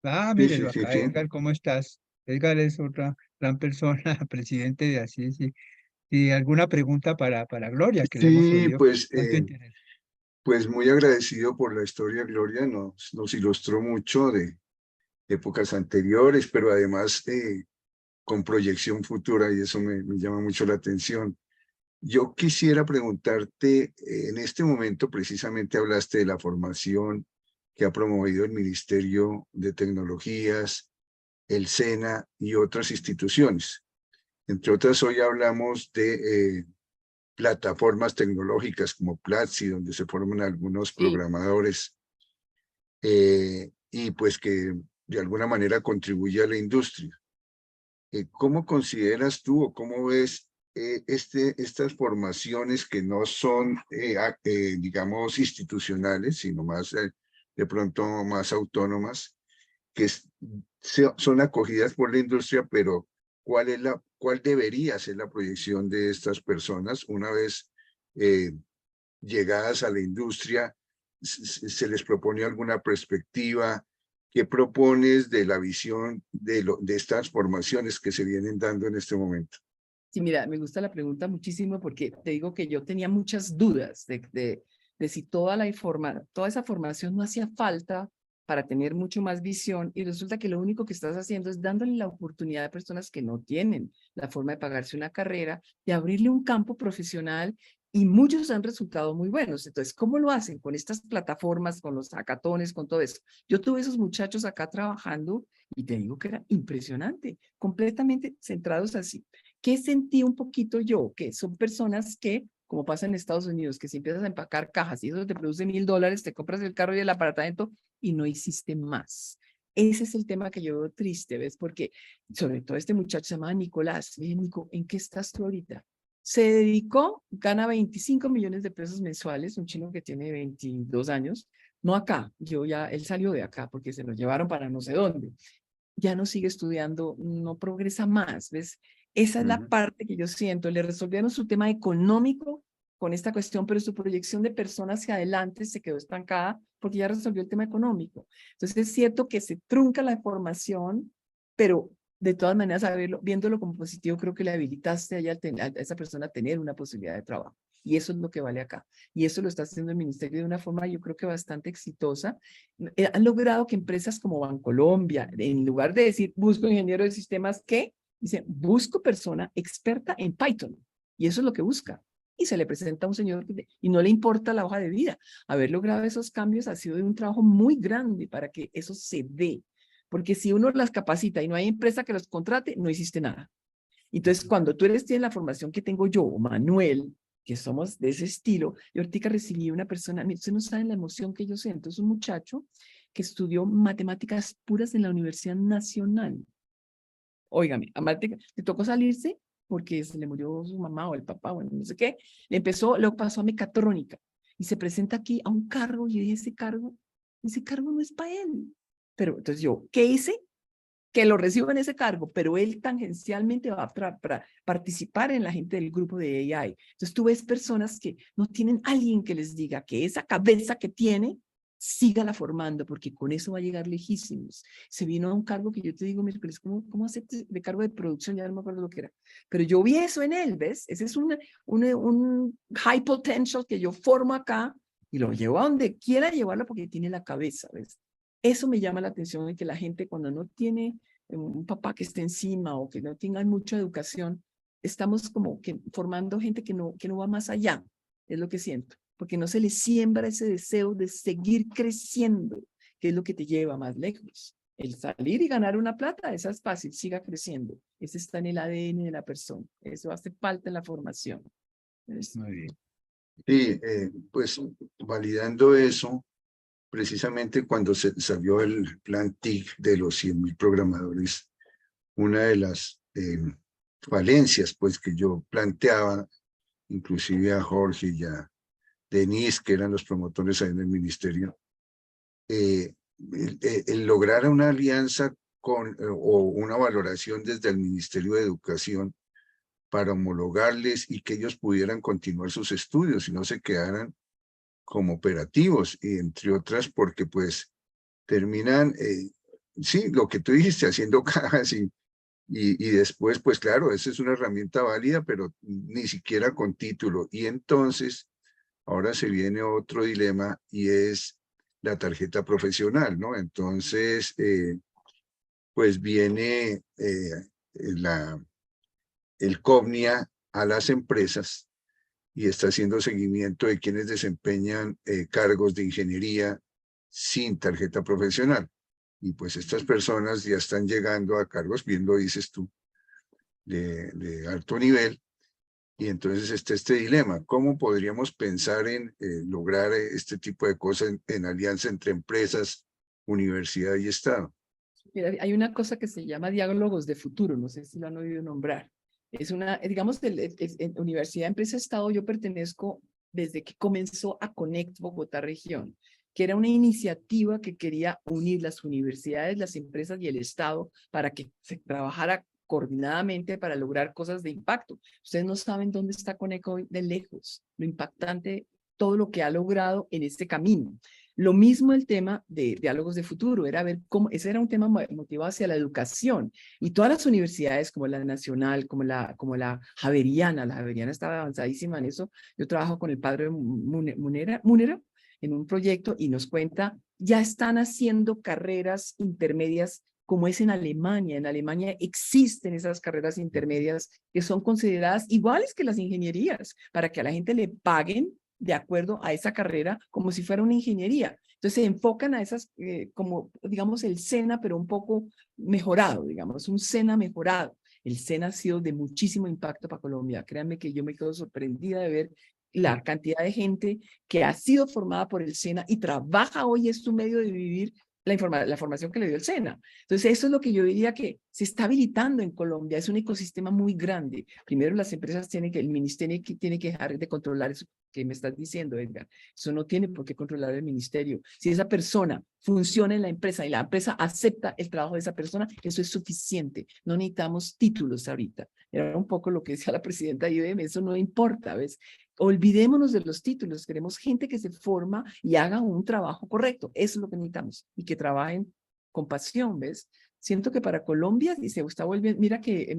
Ah, sí, sí, mírelo sí, acá, sí. Edgar, ¿cómo estás? Edgar es otra gran persona, presidente de así, sí. Y alguna pregunta para Gloria, que le hemos Sí, oído tanto interés. pues muy agradecido por la historia, Gloria, nos ilustró mucho de épocas anteriores, pero además con proyección futura y eso me llama mucho la atención. Yo quisiera preguntarte, en este momento precisamente hablaste de la formación que ha promovido el Ministerio de Tecnologías, el SENA y otras instituciones. Entre otras, hoy hablamos de plataformas tecnológicas como Platzi, donde se forman algunos Sí, programadores y pues que de alguna manera contribuye a la industria. ¿Cómo consideras tú o cómo ves estas formaciones que no son, digamos, institucionales, sino más de pronto más autónomas, que son acogidas por la industria, pero cuál debería ser la proyección de estas personas una vez eh, llegadas a la industria? ¿Se les propone alguna perspectiva? ¿Qué propones de la visión de estas formaciones que se vienen dando en este momento? sí, mira, me gusta la pregunta muchísimo porque te digo que yo tenía muchas dudas de si toda esa formación no hacía falta para tener mucho más visión y resulta que lo único que estás haciendo es dándole la oportunidad a personas que no tienen la forma de pagarse una carrera, de abrirle un campo profesional y muchos han resultado muy buenos. Entonces, ¿cómo lo hacen? Con estas plataformas, con los hackatones, con todo eso. Yo tuve esos muchachos acá trabajando y te digo que era impresionante, completamente centrados así. ¿Qué sentí un poquito yo? Que son personas que, como pasa en Estados Unidos, que si empiezas a empacar cajas y eso te produce $1,000, te compras el carro y el apartamento y no hiciste más. Ese es el tema que yo veo triste, ¿ves? Porque sobre todo este muchacho se llama Nicolás. Le dije, Nico, ¿en qué estás tú ahorita? Se dedicó, gana 25 millones de pesos mensuales, un chino que tiene 22 años, no acá, él salió de acá porque se lo llevaron para no sé dónde, ya no sigue estudiando, no progresa más, ¿ves? Esa es la Ujú. parte que yo siento. Le resolvieron su tema económico con esta cuestión, pero su proyección de personas hacia adelante se quedó estancada porque ya resolvió el tema económico. Entonces es cierto que se trunca la formación, pero de todas maneras, viéndolo como positivo, creo que le habilitaste a esa persona a tener una posibilidad de trabajo. Y eso es lo que vale acá. Y eso lo está haciendo el ministerio de una forma, yo creo que bastante exitosa. Han logrado que empresas como Bancolombia, en lugar de decir busco ingeniero de sistemas, ¿qué? Dice busco persona experta en Python. Y eso es lo que busca. y se le presenta a un señor y no le importa la hoja de vida. Haber logrado esos cambios ha sido de un trabajo muy grande para que eso se dé. Porque si uno las capacita y no hay empresa que los contrate, no hiciste nada. Entonces, cuando tú tienes la formación que tengo yo, o Manuel, que somos de ese estilo, yo ahorita recibí una persona, ustedes no saben la emoción que yo siento, es un muchacho que estudió matemáticas puras en la Universidad Nacional. Óigame, le tocó salirse porque se le murió su mamá o el papá, bueno, no sé qué. Luego pasó a mecatrónica y se presenta aquí a un cargo y yo dije, ese cargo no es para él. Pero entonces yo, ¿qué hice? Que lo reciba en ese cargo, pero él tangencialmente va a participar en la gente del grupo de AI. Entonces tú ves personas que no tienen alguien que les diga que esa cabeza que tiene, sígala formando, porque con eso va a llegar lejísimos. Se vino a un cargo que yo te digo, miércoles, ¿cómo aceptes de cargo de producción? Ya no me acuerdo lo que era. Pero yo vi eso en él, ¿ves? Ese es un high potential que yo formo acá y lo llevo a donde quiera llevarlo porque tiene la cabeza, ¿ves? Eso me llama la atención de que la gente cuando no tiene un papá que esté encima o que no tenga mucha educación, estamos como que formando gente que no va más allá, es lo que siento, porque no se le siembra ese deseo de seguir creciendo, que es lo que te lleva más lejos. El salir y ganar una plata, esa es fácil, siga creciendo. Ese está en el ADN de la persona. Eso hace falta en la formación. Muy bien. Sí, pues validando eso, precisamente cuando se salió el plan TIC de los 100.000 programadores, una de las falencias pues que yo planteaba, inclusive a Jorge y a Denise, que eran los promotores ahí en el ministerio, el lograr una alianza o una valoración desde el Ministerio de Educación para homologarles y que ellos pudieran continuar sus estudios y no se quedaran como operativos, y entre otras porque pues terminan, sí, lo que tú dijiste, haciendo cajas y después, pues claro, esa es una herramienta válida, pero ni siquiera con título. Y entonces, ahora se viene otro dilema y es la tarjeta profesional, ¿no? Entonces, pues viene el COVNIA a las empresas y está haciendo seguimiento de quienes desempeñan cargos de ingeniería sin tarjeta profesional. Y pues estas personas ya están llegando a cargos, bien lo dices tú, de alto nivel. Y entonces está este dilema. ¿Cómo podríamos pensar en lograr este tipo de cosas en alianza entre empresas, universidad y Estado? Mira, hay una cosa que se llama diálogos de futuro, no sé si lo han oído nombrar. Es una, digamos, en Universidad Empresa Estado yo pertenezco desde que comenzó a Connect Bogotá Región, que era una iniciativa que quería unir las universidades, las empresas y el Estado para que se trabajara coordinadamente para lograr cosas de impacto. Ustedes no saben dónde está Connect hoy de lejos, lo impactante, todo lo que ha logrado en este camino. Lo mismo el tema de diálogos de futuro, era ver cómo, ese era un tema motivado hacia la educación. Y todas las universidades, como la Nacional, como la Javeriana estaba avanzadísima en eso. Yo trabajo con el padre Munera en un proyecto y nos cuenta, ya están haciendo carreras intermedias como es en Alemania. En Alemania existen esas carreras intermedias que son consideradas iguales que las ingenierías, para que a la gente le paguen de acuerdo a esa carrera como si fuera una ingeniería. Entonces se enfocan a esas como, digamos, el SENA, pero un poco mejorado, digamos, un SENA mejorado. El SENA ha sido de muchísimo impacto para Colombia. Créanme que yo me quedo sorprendida de ver la cantidad de gente que ha sido formada por el SENA y trabaja hoy, es su medio de vivir la formación que le dio el SENA. Entonces, eso es lo que yo diría que se está habilitando en Colombia. Es un ecosistema muy grande. Primero, las empresas el ministerio tiene que dejar de controlar eso que me estás diciendo, Edgar. Eso no tiene por qué controlar el ministerio. Si esa persona funciona en la empresa y la empresa acepta el trabajo de esa persona, eso es suficiente. No necesitamos títulos ahorita. Era un poco lo que decía la presidenta de IBM, eso no importa, ¿ves? Olvidémonos de los títulos, queremos gente que se forma y haga un trabajo correcto. Eso es lo que necesitamos y que trabajen con pasión, ¿ves? Siento que para Colombia y se está volviendo, mira que,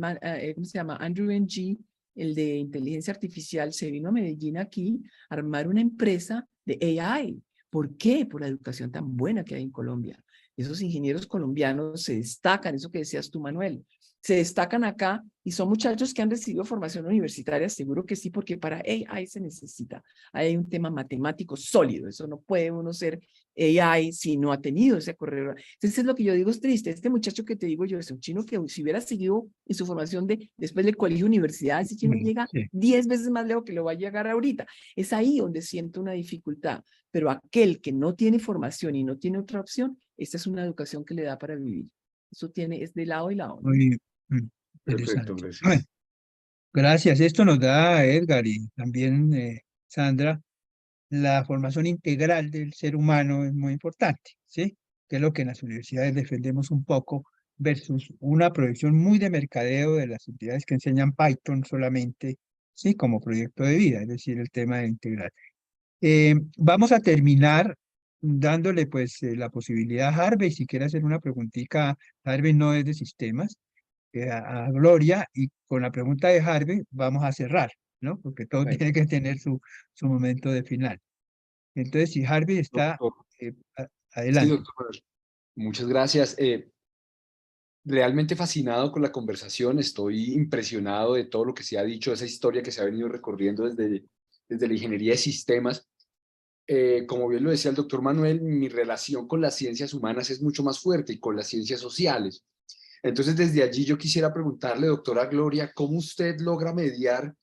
¿cómo se llama? Andrew Ng, el de inteligencia artificial, se vino a Medellín aquí a armar una empresa de AI. ¿Por qué? Por la educación tan buena que hay en Colombia. Esos ingenieros colombianos se destacan, eso que decías tú, Manuel. se destacan acá y son muchachos que han recibido formación universitaria, seguro que sí, porque para AI se necesita. Ahí hay un tema matemático sólido, eso no puede uno ser AI si no ha tenido ese corredor. Entonces es lo que yo digo, es triste. Este muchacho que te digo yo es un chino que si hubiera seguido en su formación después del colegio universidad, ese chino llega Sí. 10 veces más lejos que lo va a llegar ahorita. Es ahí donde siento una dificultad. Pero aquel que no tiene formación y no tiene otra opción, esta es una educación que le da para vivir. Eso es de lado y lado, ¿no? Muy Perfecto, interesante. Bueno, gracias. gracias. Esto nos da, Edgar y también Sandra, la formación integral del ser humano es muy importante, ¿sí? Que es lo que en las universidades defendemos un poco versus una proyección muy de mercadeo de las entidades que enseñan Python solamente, ¿sí? Como proyecto de vida, es decir, el tema de integral. Vamos a terminar dándole pues la posibilidad a Harvey, si quiere hacer una preguntita. Harvey no es de sistemas, a Gloria, y con la pregunta de Harvey vamos a cerrar, ¿no? Porque todo Bueno, tiene que tener su momento de final. Entonces, si Harvey está Doctor. Sí, adelante. doctor. Muchas gracias. Realmente fascinado con la conversación. Estoy impresionado de todo lo que se ha dicho, esa historia que se ha venido recorriendo desde la ingeniería de sistemas. Como bien lo decía el doctor Manuel, mi relación con las ciencias humanas es mucho más fuerte y con las ciencias sociales. Entonces, desde allí yo quisiera preguntarle, doctora Gloria, ¿cómo usted logra mediar,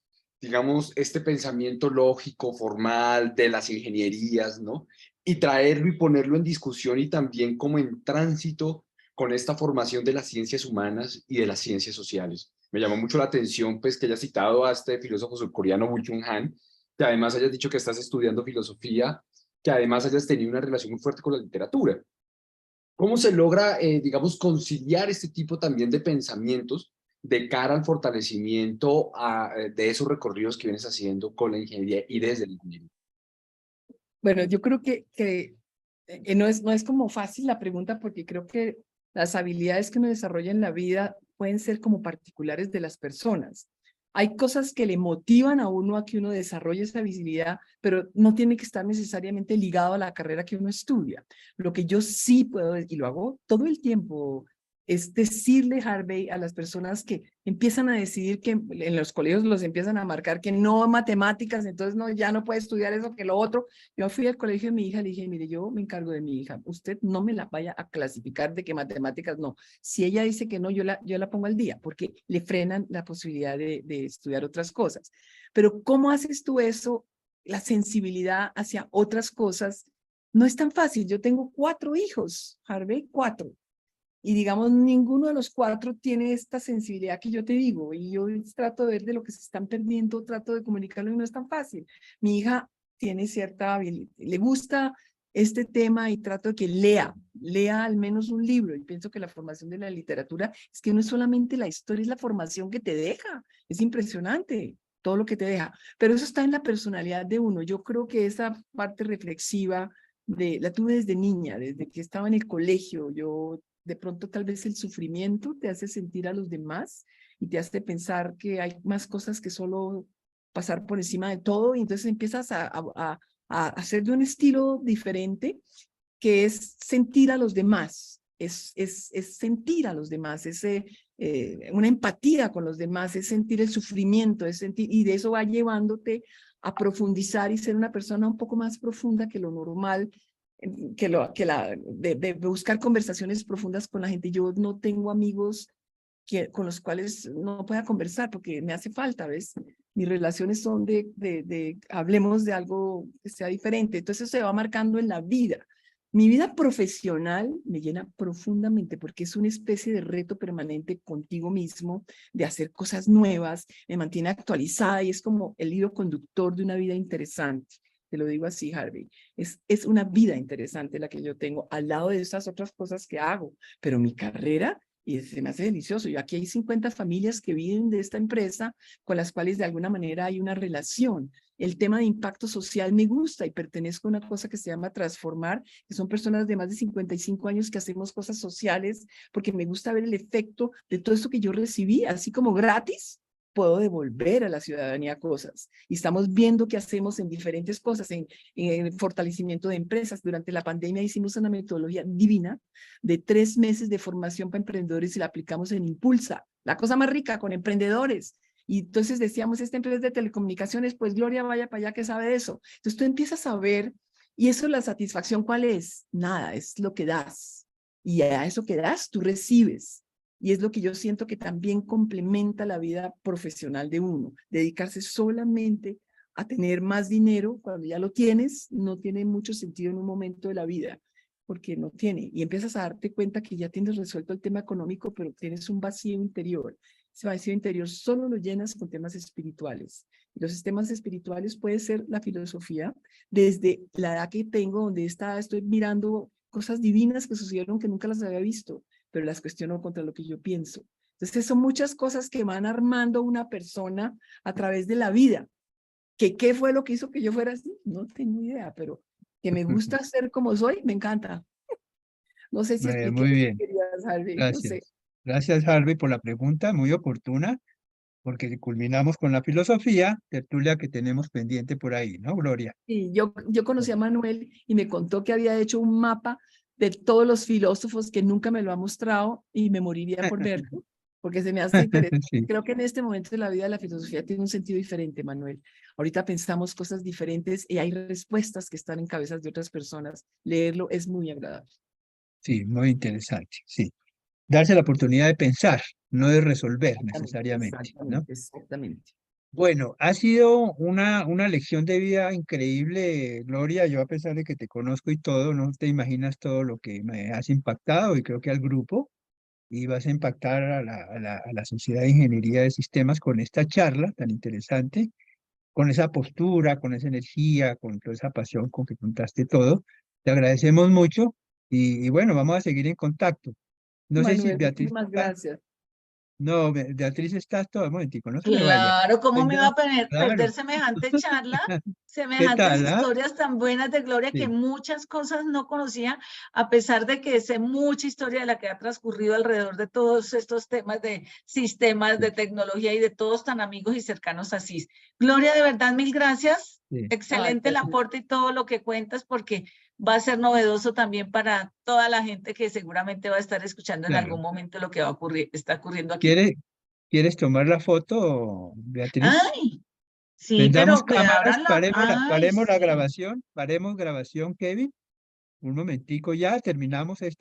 digamos, este pensamiento lógico, formal de las ingenierías, ¿no? Y traerlo y ponerlo en discusión y también como en tránsito con esta formación de las ciencias humanas y de las ciencias sociales. Me llamó mucho la atención, pues, que hayas citado a este filósofo surcoreano Woo Chung Han, que además hayas dicho que estás estudiando filosofía, que además hayas tenido una relación muy fuerte con la literatura. ¿Cómo se logra, digamos, conciliar este tipo también de pensamientos de cara al fortalecimiento de esos recorridos que vienes haciendo con la ingeniería y desde la ingeniería? bueno, yo creo que no es como fácil la pregunta porque creo que las habilidades que uno desarrolla en la vida pueden ser como particulares de las personas. Hay cosas que le motivan a uno a que uno desarrolle esa visibilidad, pero no tiene que estar necesariamente ligado a la carrera que uno estudia. Lo que yo sí puedo, y lo hago todo el tiempo, es decirle, Harvey, a las personas que empiezan a decidir que en los colegios los empiezan a marcar que no matemáticas, entonces no, ya no puede estudiar eso que lo otro. Yo fui al colegio de mi hija, le dije, mire, yo me encargo de mi hija, usted no me la vaya a clasificar de que matemáticas no. Si ella dice que no, yo la pongo al día, porque le frenan la posibilidad de estudiar otras cosas. Pero ¿cómo haces tú eso? La sensibilidad hacia otras cosas no es tan fácil. Yo tengo 4 hijos, Harvey, 4. Y digamos, ninguno de los 4 tiene esta sensibilidad que yo te digo. Y yo trato de ver de lo que se están perdiendo, trato de comunicarlo y no es tan fácil. Mi hija tiene cierta habilidad, le gusta este tema y trato de que lea al menos un libro. Y pienso que la formación de la literatura es que no es solamente la historia, es la formación que te deja. Es impresionante todo lo que te deja. Pero eso está en la personalidad de uno. Yo creo que esa parte reflexiva la tuve desde niña, desde que estaba en el colegio. Yo de pronto tal vez el sufrimiento te hace sentir a los demás y te hace pensar que hay más cosas que solo pasar por encima de todo y entonces empiezas a hacer de un estilo diferente que es sentir a los demás, es sentir a los demás, es una empatía con los demás, es sentir el sufrimiento, es sentir, y de eso va llevándote a profundizar y ser una persona un poco más profunda que lo normal, de buscar conversaciones profundas con la gente. Yo no tengo amigos con los cuales no pueda conversar porque me hace falta, ¿ves? Mis relaciones son hablemos de algo que sea diferente. Entonces se va marcando en la vida. Mi vida profesional me llena profundamente porque es una especie de reto permanente contigo mismo, de hacer cosas nuevas, me mantiene actualizada y es como el hilo conductor de una vida interesante. Te lo digo así, Harvey. Es una vida interesante la que yo tengo al lado de esas otras cosas que hago, pero mi carrera y se me hace delicioso. Y aquí hay 50 familias que viven de esta empresa con las cuales de alguna manera hay una relación. El tema de impacto social me gusta y pertenezco a una cosa que se llama Transformar, que son personas de más de 55 años que hacemos cosas sociales porque me gusta ver el efecto de todo esto que yo recibí, así como gratis. puedo devolver a la ciudadanía cosas. Y estamos viendo qué hacemos en diferentes cosas, en el fortalecimiento de empresas. Durante la pandemia hicimos una metodología divina de 3 meses de formación para emprendedores y la aplicamos en Impulsa, la cosa más rica, con emprendedores. Y entonces decíamos, esta empresa de telecomunicaciones, pues Gloria vaya para allá que sabe de eso. Entonces tú empiezas a ver, y eso la satisfacción, ¿cuál es? Nada, es lo que das. Y a eso que das, tú recibes. Y es lo que yo siento que también complementa la vida profesional de uno. Dedicarse solamente a tener más dinero cuando ya lo tienes, no tiene mucho sentido en un momento de la vida, porque no tiene. Y empiezas a darte cuenta que ya tienes resuelto el tema económico, pero tienes un vacío interior. Ese vacío interior solo lo llenas con temas espirituales. Y los temas espirituales puede ser la filosofía. Desde la edad que tengo, donde estoy mirando cosas divinas que sucedieron que nunca las había visto, pero las cuestiono contra lo que yo pienso. Entonces son muchas cosas que van armando una persona a través de la vida. ¿Qué fue lo que hizo que yo fuera así? No tengo idea, pero que me gusta ser como soy, me encanta. No sé si expliqué Muy lo que bien, querías, Harvey, no sé. gracias. Gracias, Harvey, por la pregunta, muy oportuna, porque culminamos con la filosofía, tertulia que tenemos pendiente por ahí, ¿no, Gloria? Y yo conocí a Manuel y me contó que había hecho un mapa de todos los filósofos que nunca me lo ha mostrado y me moriría por verlo, porque se me hace interesante. Sí. Creo que en este momento de la vida la filosofía tiene un sentido diferente, Manuel. Ahorita pensamos cosas diferentes y hay respuestas que están en cabezas de otras personas. Leerlo es muy agradable. Sí, muy interesante, sí. Darse la oportunidad de pensar, no de resolver necesariamente, ¿no? Exactamente, exactamente. Bueno, ha sido una lección de vida increíble, Gloria. Yo, a pesar de que te conozco y todo, no te imaginas todo lo que me has impactado, y creo que al grupo, y vas a impactar a la Sociedad de Ingeniería de Sistemas con esta charla tan interesante, con esa postura, con esa energía, con toda esa pasión con que contaste todo. Te agradecemos mucho y bueno, vamos a seguir en contacto. No sé si Manuel, Beatriz muchísimas está. gracias. No, Beatriz, estás todo. Un momentico, no se me vaya. Claro, ¿cómo me Venga, iba a claro. perder semejante charla? ¿Qué Semejantes tal, ah? historias tan buenas de Gloria que Sí, muchas cosas no conocía, a pesar de que sé mucha historia de la que ha transcurrido alrededor de todos estos temas de sistemas, sí, de tecnología y de todos tan amigos y cercanos así. Gloria, de verdad, mil gracias. sí. Ay, Excelente el gracias. aporte y todo lo que cuentas, porque va a ser novedoso también para toda la gente que seguramente va a estar escuchando en Claro. algún momento lo que va a ocurrir, está ocurriendo aquí. ¿Quieres tomar la foto, Beatriz? Ay, sí, Tendamos pero que cámaras, abran la... Ay, paremos la sí. grabación, Kevin. Un momentico ya, terminamos esta.